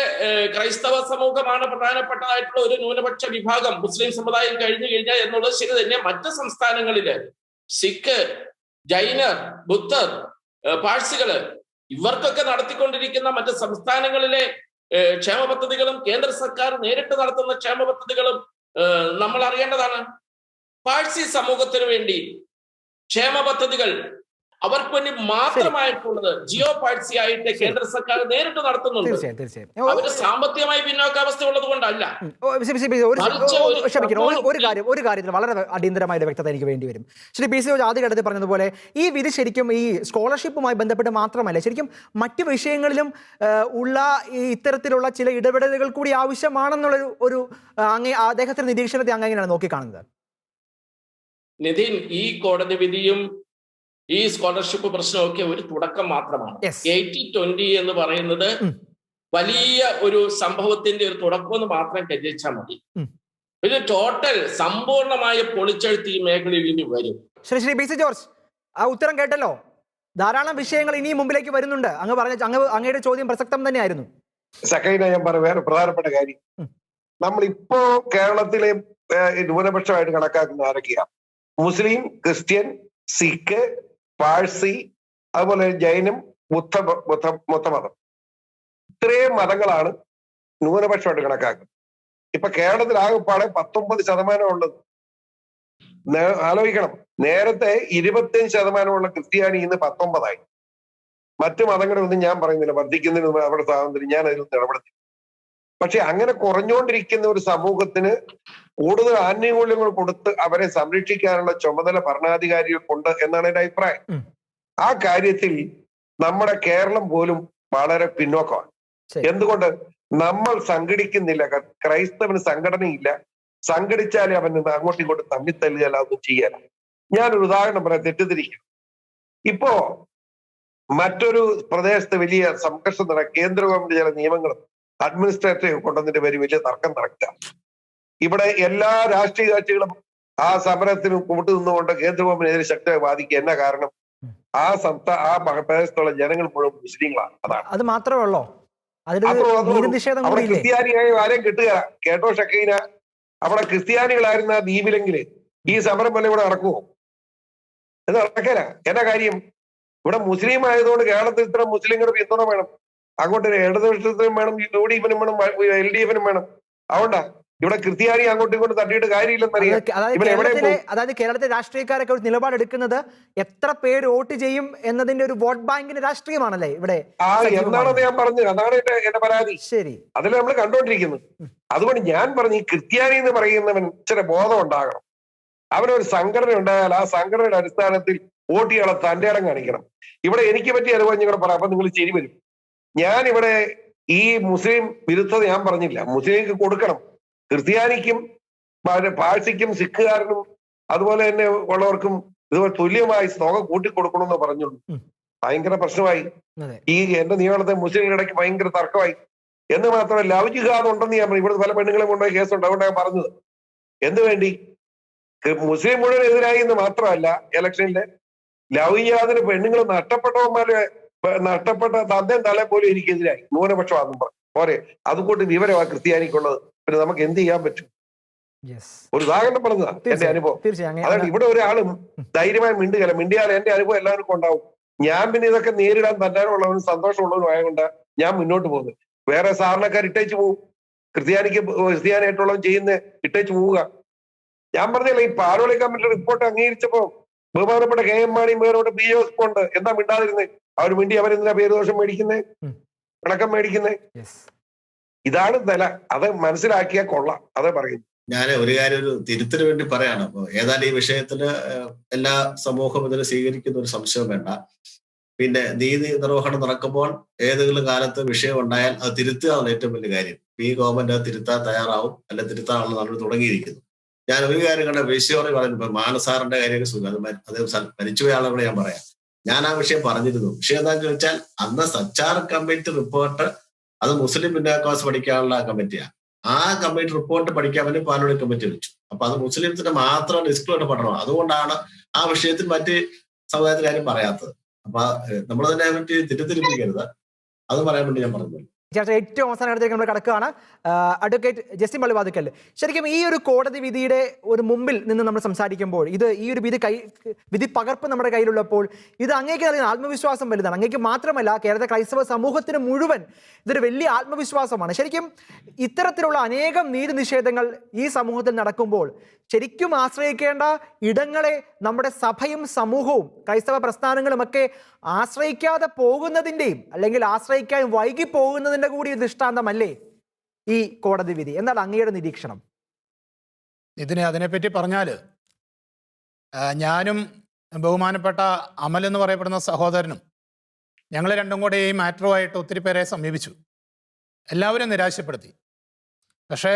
ക്രൈസ്തവ സമൂഹമാണ് പ്രധാനപ്പെട്ടതായിട്ടുള്ള ഒരു ന്യൂനപക്ഷ വിഭാഗം, മുസ്ലിം സമുദായം കഴിഞ്ഞു കഴിഞ്ഞാൽ എന്നുള്ളത് ശരി തന്നെ. മറ്റ് സംസ്ഥാനങ്ങളില് സിഖ്, ജൈനർ, ബുദ്ധർ, പാഴ്സികള്, ഇവർക്കൊക്കെ നടത്തിക്കൊണ്ടിരിക്കുന്ന മറ്റ് സംസ്ഥാനങ്ങളിലെ ക്ഷേമ പദ്ധതികളും കേന്ദ്ര സർക്കാർ നേരിട്ട് നടത്തുന്ന ക്ഷേമ പദ്ധതികളും നമ്മൾ അറിയേണ്ടതാണ്. പാഴ്സി സമൂഹത്തിന് വേണ്ടി ക്ഷേമ പദ്ധതികൾ അവർക്ക് വേണ്ടി മാത്രമായിട്ടുള്ളത് ജിയോ പാഴ്സി ആയിട്ട് കേന്ദ്ര സർക്കാർ നേരിട്ട് നടത്തുന്നുണ്ട്. അവര് സാമ്പത്തികമായി പിന്നോക്കാവസ്ഥ ഉള്ളത് കൊണ്ടല്ല. ഒരു കാര്യത്തിൽ വളരെ അടിയന്തരമായ വ്യക്തത എനിക്ക് വേണ്ടി വരും. ശ്രീ പി സി ആദ്യഘട്ടത്തിൽ പറഞ്ഞതുപോലെ ഈ വിധി ശരിക്കും ഈ സ്കോളർഷിപ്പുമായി ബന്ധപ്പെട്ട് മാത്രമല്ല, ശരിക്കും മറ്റു വിഷയങ്ങളിലും ഉള്ള ഈ ഇത്തരത്തിലുള്ള ചില ഇടപെടലുകൾ കൂടി ആവശ്യമാണെന്നുള്ളൊരു അദ്ദേഹത്തിന്റെ നിരീക്ഷണത്തെ അങ്ങനെയാണ് നോക്കിക്കാണുന്നത്. നിതിൻ, ഈ കോടതി വിധിയും ഈ സ്കോളർഷിപ്പ് പ്രശ്നമൊക്കെ ഒരു തുടക്കം മാത്രമാണ്. 80-20 എന്ന് പറയുന്നത് വലിയ ഒരു സംഭവത്തിന്റെ ഒരു തുടക്കം എന്ന് മാത്രം കരുതിച്ചാൽ മതി. ഇത് ടോട്ടൽ സമ്പൂർണമായ പൊളിച്ചെഴുത്ത് ഈ മേഖലയിൽ ഇനി വരും. ശ്രീ പി സി ജോർജ്, ആ ഉത്തരം കേട്ടല്ലോ. ധാരാളം വിഷയങ്ങൾ ഇനിയും മുമ്പിലേക്ക് വരുന്നുണ്ട്. അങ്ങയുടെ ചോദ്യം പ്രസക്തം തന്നെയായിരുന്നു. ഞാൻ പറഞ്ഞ വേറെ പ്രധാനപ്പെട്ട കാര്യം, നമ്മളിപ്പോ കേരളത്തിലെ ന്യൂനപക്ഷമായിട്ട് കണക്കാക്കുന്ന ആരൊക്കെയാണ്? മുസ്ലിം, ക്രിസ്ത്യൻ, സിഖ്, പാഴ്സി, അതുപോലെ ജൈനം, ബുദ്ധമതം. ഇത്രയും മതങ്ങളാണ് ന്യൂനപക്ഷമായിട്ട് കണക്കാക്കുന്നത്. ഇപ്പൊ കേരളത്തിൽ ആകെപ്പാടെ 19% ഉള്ളത്. ആലോചിക്കണം, നേരത്തെ 25% ഉള്ള ക്രിസ്ത്യാനി ഇന്ന് 19 ആയി. മറ്റു മതങ്ങളൊന്നും ഞാൻ പറയുന്നില്ല, വർദ്ധിക്കുന്നതിന് അവിടെ സ്വാതന്ത്ര്യം, ഞാൻ അതിലൊന്നും ഇടപെടുന്നില്ല. പക്ഷെ അങ്ങനെ കുറഞ്ഞുകൊണ്ടിരിക്കുന്ന ഒരു സമൂഹത്തിന് കൂടുതൽ ആനുകൂല്യങ്ങൾ കൊടുത്ത് അവരെ സംരക്ഷിക്കാനുള്ള ചുമതല ഭരണാധികാരികൾക്കുണ്ട് എന്നാണ് എന്റെ അഭിപ്രായം. ആ കാര്യത്തിൽ നമ്മുടെ കേരളം പോലും വളരെ പിന്നോക്കമാണ്. എന്തുകൊണ്ട്? നമ്മൾ സംഘടിക്കുന്നില്ല. ക്രൈസ്തവന് സംഘടനയില്ല. സംഘടിച്ചാലേ അവൻ അങ്ങോട്ടും ഇങ്ങോട്ടും തമ്മിത്തല്ലുകയല്ല, ഒന്നും ചെയ്യാൻ. ഞാനൊരു ഉദാഹരണം പറയാം, തെറ്റിദ്ധരിക്കണം. ഇപ്പോ മറ്റൊരു പ്രദേശത്ത് വലിയ സംഘർഷം കേന്ദ്ര ഗവൺമെന്റ് ചില നിയമങ്ങളും അഡ്മിനിസ്ട്രേറ്റീവ് കൊണ്ടുവന്നതിന്റെ പേര് വലിയ തർക്കം നടക്കുക. ഇവിടെ എല്ലാ രാഷ്ട്രീയ കക്ഷികളും ആ സമരത്തിന് കൂട്ടുനിന്നുകൊണ്ട് കേന്ദ്ര ഗവൺമെന്റിനെതിരെ ശക്തമായി വാദിക്കുക. എന്നാ കാരണം? ആ പ്രദേശത്തുള്ള ജനങ്ങൾ മുഴുവൻ മുസ്ലിങ്ങളാണ്. അതാണ്. അത് മാത്രമേ ഉള്ളൂ. അവിടെ ക്രിസ്ത്യാനിയായ ആരെയും കിട്ടുക. കേട്ടോ ഷക്കീന, അവിടെ ക്രിസ്ത്യാനികളായിരുന്ന ദ്വീപിലെങ്കില് ഈ സമരം പോലെ ഇവിടെ നടക്കുമോ? എന്ന് നടക്കാനാ. എന്നാ കാര്യം? ഇവിടെ മുസ്ലിം ആയതുകൊണ്ട് കേരളത്തിൽ ഇത്ര മുസ്ലിങ്ങളുടെ പിന്തുണ വേണം. അങ്ങോട്ട് ഇടതുപക്ഷത്തിനും വേണം, UDF-നും വേണം, LDF-നും വേണം. അതുകൊണ്ടാ ഇവിടെ ക്രിസ്ത്യാനി അങ്ങോട്ടും ഇങ്ങോട്ടും തട്ടിയിട്ട് കാര്യമില്ലെന്നറിയാം. അതായത് കേരളത്തിലെ രാഷ്ട്രീയക്കാരൊക്കെ ഒരു നിലപാടെടുക്കുന്നത് എത്ര പേര് വോട്ട് ചെയ്യും എന്നതിന്റെ ഒരു വോട്ട് ബാങ്കിന്റെ രാഷ്ട്രീയമാണല്ലേ ഇവിടെ. എന്താണെന്ന് ഞാൻ പറഞ്ഞു, അതാണ് എന്റെ പരാതി. ശരി, അതിൽ നമ്മൾ കണ്ടോണ്ടിരിക്കുന്നത്. അതുകൊണ്ട് ഞാൻ പറഞ്ഞു, ഈ ക്രിസ്ത്യാനി എന്ന് പറയുന്നവൻ ഇച്ചിരി ബോധം ഉണ്ടാകണം. അവനൊരു സംഘടന ഉണ്ടായാൽ ആ സംഘടനയുടെ അടിസ്ഥാനത്തിൽ വോട്ട് ചെയ്യാനുള്ള തന്റെ ഇടം കാണിക്കണം. ഇവിടെ എനിക്ക് പറ്റിയ അനുഭവം ഞങ്ങൾ പറയാം, അപ്പൊ നിങ്ങൾ ശരി വരും. ഞാൻ ഇവിടെ ഈ മുസ്ലിം വിരുദ്ധത ഞാൻ പറഞ്ഞില്ല, മുസ്ലിംക്ക് കൊടുക്കണം. ക്രിസ്ത്യാനിക്കും പാഴ്സിക്കും സിഖുകാരനും അതുപോലെ തന്നെ ഉള്ളവർക്കും ഇതുപോലെ തുല്യമായി തുക കൂട്ടിക്കൊടുക്കണമെന്ന് പറഞ്ഞുള്ളൂ. ഭയങ്കര പ്രശ്നമായി. ഈ എന്റെ നിയമനത്തെ മുസ്ലിങ്ങളുടെ ഇടയ്ക്ക് ഭയങ്കര തർക്കമായി. എന്ന് മാത്രമല്ല ലവ് ജിഹാദ് ഉണ്ടെന്ന് ഞാൻ പറഞ്ഞു. ഇവിടെ പല പെണ്ണുങ്ങളെ കൊണ്ടുപോയി കേസുണ്ട്. അതുകൊണ്ടാണ് ഞാൻ പറഞ്ഞത്. എന്ത് വേണ്ടി മുസ്ലിം മുഴുവൻ എതിരായി എന്ന് മാത്രമല്ല, ഇലക്ഷനില് ലവ് ജിഹാദിന് പെണ്ണുങ്ങൾ നഷ്ടപ്പെട്ട തന്തയും തല പോലും എനിക്കെതിരായി. ന്യൂനപക്ഷമാണെന്നും പറഞ്ഞു പോരെ. അതുകൊണ്ട് വിവരമാ ക്രിസ്ത്യാനിക്കുള്ളത്. പിന്നെ നമുക്ക് എന്ത് ചെയ്യാൻ പറ്റും? ഒരു ഉദാഹരണം പറഞ്ഞതാ എന്റെ അനുഭവം. അതാണ് ഇവിടെ ഒരാളും ധൈര്യമായി മിണ്ടുകയല്ല. മിണ്ടിയാൽ എന്റെ അനുഭവം എല്ലാവർക്കും ഉണ്ടാവും. ഞാൻ പിന്നെ ഇതൊക്കെ നേരിടാൻ തന്നാലുള്ളവനും സന്തോഷമുള്ളവനും ആയതുകൊണ്ട് ഞാൻ മുന്നോട്ട് പോകുന്നത്. വേറെ സാധാരണക്കാർ ഇട്ടേച്ച് പോകും. ക്രിസ്ത്യാനായിട്ടുള്ളവൻ ചെയ്യുന്ന ഇട്ടേച്ച് പോവുക. ഞാൻ പറഞ്ഞില്ല, ഈ പാലോളി കമ്മിറ്റി റിപ്പോർട്ട് അംഗീകരിച്ചപ്പോ ബഹുമാനപ്പെട്ട കെ എം മാണി ബഹുമാനപ്പെട്ട പി ജോസഫ് ഉണ്ട്. എന്താ മിണ്ടാതിരുന്നേ? അവർ മിണ്ടി അവരെന്തിനാ പേരുദോഷം മേടിക്കുന്നേ, പിണക്കം മേടിക്കുന്നേ? ഇതാണ് നില. അത് മനസ്സിലാക്കിയാൽ കൊള്ളാം. അതേ പറയുന്നു. ഞാൻ ഒരു കാര്യം ഒരു തിരുത്തിന് വേണ്ടി പറയാണ്. ഏതാണ്ട് ഈ വിഷയത്തില് എല്ലാ സമൂഹം ഇതിന് സ്വീകരിക്കുന്ന ഒരു സംശയം വേണ്ട. പിന്നെ നീതി നിർവഹണം നടക്കുമ്പോൾ ഏതെങ്കിലും കാലത്ത് വിഷയം ഉണ്ടായാൽ അത് തിരുത്തുകയാണ് ഏറ്റവും വലിയ കാര്യം. ഈ ഗവൺമെന്റ് അത് തിരുത്താൻ തയ്യാറാവും, അല്ല തിരുത്താനുള്ള നടപടി തുടങ്ങിയിരിക്കുന്നു. ഞാൻ ഒരു കാര്യം കണ്ട വിഷയോടെ പറയുമ്പോൾ മാനസാറിന്റെ കാര്യമൊക്കെ സുഖം, അത് മരിച്ചുപോയ ആളുകളെ ഞാൻ പറയാം. ഞാൻ ആ വിഷയം പറഞ്ഞിരുന്നു. വിഷയം എന്താണെന്ന് ചോദിച്ചാൽ അന്ന് സച്ചാർ കമ്മിറ്റി റിപ്പോർട്ട് അത് മുസ്ലിം പിന്നാക്കാസ് പഠിക്കാനുള്ള കമ്മിറ്റിയാണ്. ആ കമ്മിറ്റി റിപ്പോർട്ട് പഠിക്കാൻ വേണ്ടി പാലോളി കമ്മിറ്റി വെച്ചു. അപ്പൊ അത് മുസ്ലിംസിന് മാത്രം റിസ്കോട്ട് പഠനം. അതുകൊണ്ടാണ് ആ വിഷയത്തിൽ മറ്റ് സമുദായത്തിൽ കാര്യം പറയാത്തത്. അപ്പൊ നമ്മൾ തന്നെ പറ്റി തെറ്റിദ്ധരിപ്പിക്കരുത്. അത് പറയാൻ വേണ്ടി ഞാൻ പറഞ്ഞു. ഏറ്റവും അവസാനത്തേക്ക് നമ്മൾ കടക്കുകയാണ്. അഡ്വക്കേറ്റ് ജസ്റ്റിൻ പള്ളിവാതിക്കൽ, ശരിക്കും ഈ ഒരു കോടതി വിധിയുടെ ഒരു മുമ്പിൽ നിന്ന് നമ്മൾ സംസാരിക്കുമ്പോൾ ഈ ഒരു വിധി പകർപ്പ് നമ്മുടെ കയ്യിലുള്ളപ്പോൾ ഇത് അങ്ങേക്ക് നൽകുന്ന ആത്മവിശ്വാസം വലുതാണ്. അങ്ങേക്ക് മാത്രമല്ല, കേരള ക്രൈസ്തവ സമൂഹത്തിന് മുഴുവൻ ഇതൊരു വലിയ ആത്മവിശ്വാസമാണ്. ശരിക്കും ഇത്തരത്തിലുള്ള അനേകം നീതി നിഷേധങ്ങൾ ഈ സമൂഹത്തിൽ നടക്കുമ്പോൾ ശരിക്കും ആശ്രയിക്കേണ്ട ഇടങ്ങളെ നമ്മുടെ സഭയും സമൂഹവും ക്രൈസ്തവ പ്രസ്ഥാനങ്ങളുമൊക്കെ ആശ്രയിക്കാതെ പോകുന്നതിൻ്റെയും അല്ലെങ്കിൽ ആശ്രയിക്കാൻ വൈകി പോകുന്നതിൻ്റെ കൂടി ദൃഷ്ടാന്തമല്ലേ ഈ കോടതി വിധി? എന്താണ് അങ്ങയുടെ നിരീക്ഷണം? അതിനെപ്പറ്റി പറഞ്ഞാൽ ഞാനും ബഹുമാനപ്പെട്ട അമൽ എന്ന് പറയപ്പെടുന്ന സഹോദരനും ഞങ്ങൾ രണ്ടും കൂടെ ഈ മാറ്ററുമായിട്ട് ഒത്തിരി പേരെ സമീപിച്ചു. എല്ലാവരും നിരാശപ്പെടുത്തി. പക്ഷേ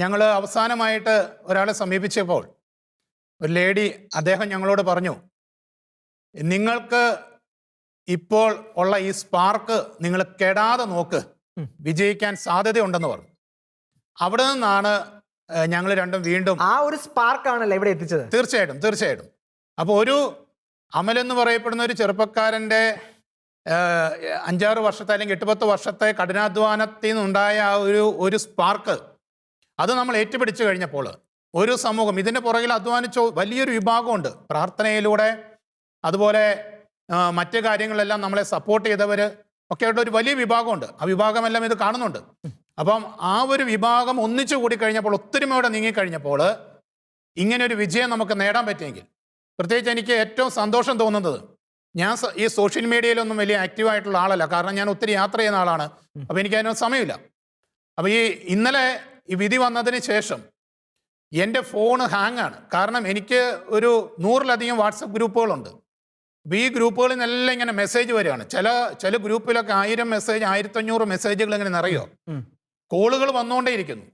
ഞങ്ങൾ അവസാനമായിട്ട് ഒരാളെ സമീപിച്ചപ്പോൾ ഒരു ലേഡി, അദ്ദേഹം ഞങ്ങളോട് പറഞ്ഞു, നിങ്ങൾക്ക് ഇപ്പോൾ ഉള്ള ഈ സ്പാർക്ക് നിങ്ങൾ കെടാതെ നോക്ക്, വിജയിക്കാൻ സാധ്യതയുണ്ടെന്ന് പറഞ്ഞു. അവിടെ നിന്നാണ് ഞങ്ങൾ രണ്ടും വീണ്ടും ആ ഒരു സ്പാർക്കാണല്ലോ ഇവിടെ എത്തിച്ചത്. തീർച്ചയായിട്ടും. അപ്പോൾ ഒരു അമൽ എന്ന് പറയപ്പെടുന്ന ഒരു ചെറുപ്പക്കാരൻ്റെ 5-6 വർഷത്തെ അല്ലെങ്കിൽ 8-10 വർഷത്തെ കഠിനാധ്വാനത്തിൽ നിന്നുണ്ടായ ആ ഒരു സ്പാർക്ക്, അത് നമ്മൾ ഏറ്റുപിടിച്ചു കഴിഞ്ഞപ്പോൾ ഒരു സമൂഹം ഇതിൻ്റെ പുറകിൽ അധ്വാനിച്ച വലിയൊരു വിഭാഗമുണ്ട്. പ്രാർത്ഥനയിലൂടെ അതുപോലെ മറ്റു കാര്യങ്ങളെല്ലാം നമ്മളെ സപ്പോർട്ട് ചെയ്തവർ ഒക്കെ ആയിട്ട് ഒരു വലിയ വിഭാഗമുണ്ട്. ആ വിഭാഗമെല്ലാം ഇത് കാണുന്നുണ്ട്. അപ്പം ആ ഒരു വിഭാഗം ഒന്നിച്ചു കൂടി കഴിഞ്ഞപ്പോൾ, ഒത്തൊരുമയോടെ നീങ്ങിക്കഴിഞ്ഞപ്പോൾ ഇങ്ങനെ ഒരു വിജയം നമുക്ക് നേടാൻ പറ്റിയെങ്കിൽ, പ്രത്യേകിച്ച് എനിക്ക് ഏറ്റവും സന്തോഷം തോന്നുന്നത്, ഞാൻ ഈ സോഷ്യൽ മീഡിയയിലൊന്നും വലിയ ആക്റ്റീവായിട്ടുള്ള ആളല്ല. കാരണം ഞാൻ ഒത്തിരി യാത്ര ചെയ്യുന്ന ആളാണ്. അപ്പോൾ എനിക്ക് അതിനൊന്നും സമയമില്ല. അപ്പോൾ ഇന്നലെ ഈ വിധി വന്നതിന് ശേഷം എൻ്റെ ഫോണ് ഹാങ്ങാണ്. കാരണം എനിക്ക് ഒരു 100-ലധികം വാട്സപ്പ് ഗ്രൂപ്പുകളുണ്ട്. അപ്പോൾ ഈ ഗ്രൂപ്പുകളിൽ നിന്നെല്ലാം ഇങ്ങനെ മെസ്സേജ് വരികയാണ്. ചില ഗ്രൂപ്പിലൊക്കെ 1000 മെസ്സേജ്, 1500 മെസ്സേജുകൾ ഇങ്ങനെ നിറയോ, കോളുകൾ വന്നുകൊണ്ടേയിരിക്കുന്നു.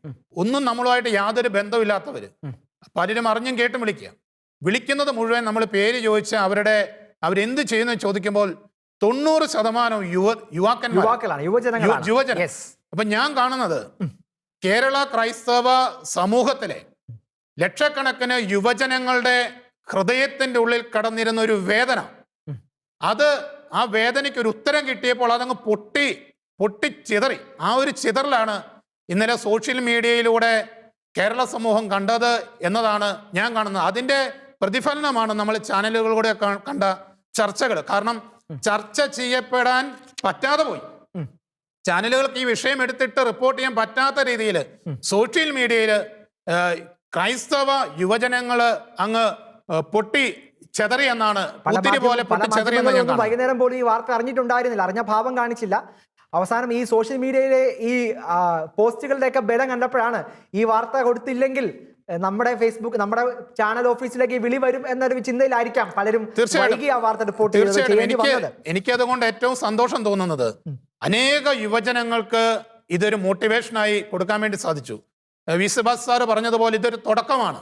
ഒന്നും നമ്മളുമായിട്ട് യാതൊരു ബന്ധമില്ലാത്തവർ പലരും അറിഞ്ഞും കേട്ടും വിളിക്കുന്നത് മുഴുവൻ നമ്മൾ പേര് ചോദിച്ച് അവരെന്ത് ചെയ്യുന്നു ചോദിക്കുമ്പോൾ 90% യുവാക്കളാണ്, യുവജന. അപ്പൊ ഞാൻ കാണുന്നത് കേരള ക്രൈസ്തവ സമൂഹത്തിലെ ലക്ഷക്കണക്കിന് യുവജനങ്ങളുടെ ഹൃദയത്തിന്റെ ഉള്ളിൽ കടന്നിരുന്ന ഒരു വേദന, ആ വേദനയ്ക്ക് ഒരു ഉത്തരം കിട്ടിയപ്പോൾ അതങ്ങ് പൊട്ടിച്ചിതറി. ആ ഒരു ചിതറിലാണ് ഇന്നലെ സോഷ്യൽ മീഡിയയിലൂടെ കേരള സമൂഹം കണ്ടത് എന്നതാണ് ഞാൻ കാണുന്നത്. അതിൻ്റെ പ്രതിഫലനമാണ് നമ്മൾ ചാനലുകളിലൂടെ കണ്ട ചർച്ചകൾ. കാരണം ചർച്ച ചെയ്യപ്പെടാൻ പറ്റാതെ പോയി. ചാനലുകൾക്ക് ഈ വിഷയം എടുത്തിട്ട് റിപ്പോർട്ട് ചെയ്യാൻ പറ്റാത്ത രീതിയിൽ സോഷ്യൽ മീഡിയയിൽ ക്രൈസ്തവ യുവജനങ്ങൾ അങ്ങ് പൊട്ടി ചെതറി എന്നാണ്, പോലെ പൊട്ടി ചെതറി എന്ന് ഞാൻ കാണുന്നു. വൈകുന്നേരം പോലും ഈ വാർത്ത അറിഞ്ഞിട്ടുണ്ടായിരുന്നില്ല, അറിഞ്ഞ ഭാവം കാണിച്ചില്ല. അവസാനം ഈ സോഷ്യൽ മീഡിയയിലെ ഈ പോസ്റ്റുകളുടെയൊക്കെ ബലം കണ്ടപ്പോഴാണ് ഈ വാർത്ത കൊടുത്തില്ലെങ്കിൽ നമ്മുടെ ഫേസ്ബുക്ക്, നമ്മുടെ ചാനൽ ഓഫീസിലേക്ക് വിളി വരും എന്നൊരു ചിന്തയിലായിരിക്കാം പലരും വൈകി ആ വാർത്ത റിപ്പോർട്ട് ചെയ്തത്. എനിക്കതുകൊണ്ട് ഏറ്റവും സന്തോഷം തോന്നുന്നത് അനേക യുവജനങ്ങൾക്ക് ഇതൊരു മോട്ടിവേഷനായി കൊടുക്കാൻ വേണ്ടി സാധിച്ചു. വി സുഭാഷ് സാറ് പറഞ്ഞതുപോലെ ഇതൊരു തുടക്കമാണ്.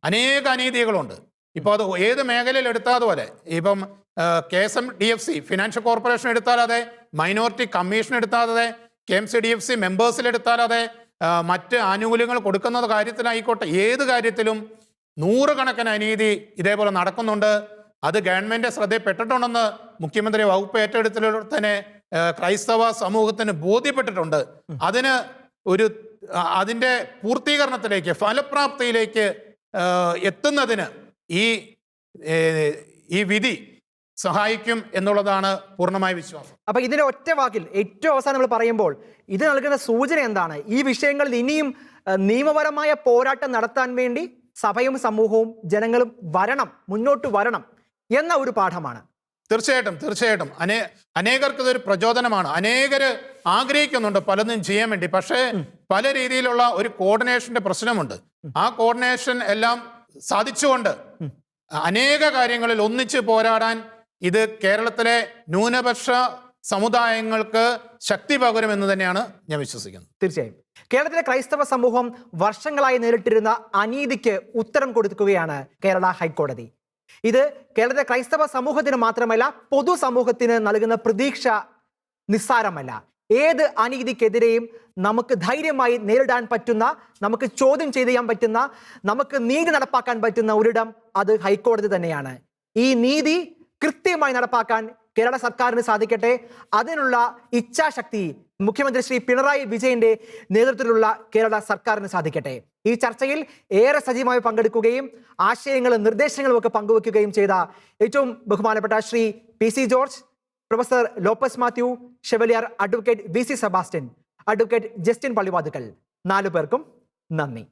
അനേക അനീതികളുണ്ട്. ഇപ്പൊ അത് ഏത് മേഖലയിൽ എടുത്താൽ പോലെ, ഇപ്പം KSMDFC ഫിനാൻഷ്യൽ കോർപ്പറേഷൻ എടുത്താൽ അതെ, മൈനോറിറ്റി കമ്മീഷൻ എടുത്താൽ അതെ, KMCDFC മെമ്പേഴ്സിൽ എടുത്താൽ അതെ, മറ്റ് ആനുകൂല്യങ്ങൾ കൊടുക്കുന്ന കാര്യത്തിലായിക്കോട്ടെ, ഏത് കാര്യത്തിലും നൂറുകണക്കിന് അനീതി ഇതേപോലെ നടക്കുന്നുണ്ട്. അത് ഗവൺമെന്റ് ശ്രദ്ധയിൽപ്പെട്ടിട്ടുണ്ടെന്ന് മുഖ്യമന്ത്രി വകുപ്പ് ഏറ്റെടുത്തതിലൂടെ തന്നെ ക്രൈസ്തവ സമൂഹത്തിന് ബോധ്യപ്പെട്ടിട്ടുണ്ട്. അതിന്റെ പൂർത്തീകരണത്തിലേക്ക്, ഫലപ്രാപ്തിയിലേക്ക് എത്തുന്നതിന് ഈ വിധി സഹായിക്കും എന്നുള്ളതാണ് പൂർണ്ണമായ വിശ്വാസം. അപ്പൊ ഇതിന്റെ ഒറ്റ വാക്കിൽ ഏറ്റവും അവസാനം നമ്മൾ പറയുമ്പോൾ ഇത് നൽകുന്ന സൂചന എന്താണ്? ഈ വിഷയങ്ങളിൽ ഇനിയും നിയമപരമായ പോരാട്ടം നടത്താൻ വേണ്ടി സഭയും സമൂഹവും ജനങ്ങളും മുന്നോട്ട് വരണം എന്ന ഒരു പാഠമാണ്. തീർച്ചയായിട്ടും അനേകർക്ക് ഇതൊരു പ്രചോദനമാണ്. അനേകര് ആഗ്രഹിക്കുന്നുണ്ട് പലതും ചെയ്യാൻ വേണ്ടി. പക്ഷേ പല രീതിയിലുള്ള ഒരു കോർഡിനേഷന്റെ പ്രശ്നമുണ്ട്. ആ കോർഡിനേഷൻ എല്ലാം സാധിച്ചുകൊണ്ട് അനേക കാര്യങ്ങളിൽ ഒന്നിച്ച് പോരാടാൻ ഇത് കേരളത്തിലെ ന്യൂനപക്ഷ സമുദായങ്ങൾക്ക് ശക്തി പകരുമെന്ന് തന്നെയാണ് ഞാൻ വിശ്വസിക്കുന്നത്. തീർച്ചയായും കേരളത്തിലെ ക്രൈസ്തവ സമൂഹം വർഷങ്ങളായി നേരിട്ടിരുന്ന അനീതിക്ക് ഉത്തരം കൊടുക്കുകയാണ് കേരള ഹൈക്കോടതി. ഇത് കേരളത്തിലെ ക്രൈസ്തവ സമൂഹത്തിന് മാത്രമല്ല, പൊതുസമൂഹത്തിന് നൽകുന്ന പ്രതീക്ഷ നിസ്സാരമല്ല. ഏത് അനീതിക്കെതിരെയും നമുക്ക് ധൈര്യമായി നേരിടാൻ പറ്റുന്ന, നമുക്ക് ചോദ്യം ചെയ്യാൻ പറ്റുന്ന, നമുക്ക് നീതി നടപ്പാക്കാൻ പറ്റുന്ന ഒരിടം അത് ഹൈക്കോടതി തന്നെയാണ്. ഈ നീതി കൃത്യമായി നടപ്പാക്കാൻ കേരള സർക്കാരിന് സാധിക്കട്ടെ. അതിനുള്ള ഇച്ഛാശക്തി മുഖ്യമന്ത്രി ശ്രീ പിണറായി വിജയന്റെ നേതൃത്വത്തിലുള്ള കേരള സർക്കാരിന് സാധിക്കട്ടെ. ഈ ചർച്ചയിൽ ഏറെ സജീവമായി പങ്കെടുക്കുകയും ആശയങ്ങളും നിർദ്ദേശങ്ങളും ഒക്കെ പങ്കുവെക്കുകയും ചെയ്ത ഏറ്റവും ബഹുമാനപ്പെട്ട Shri PC George, professor Lopez Mathew, chevalier advocate VC Sebastian, advocate Justin Pallivathukkal, 4 പേർക്കും നന്ദി.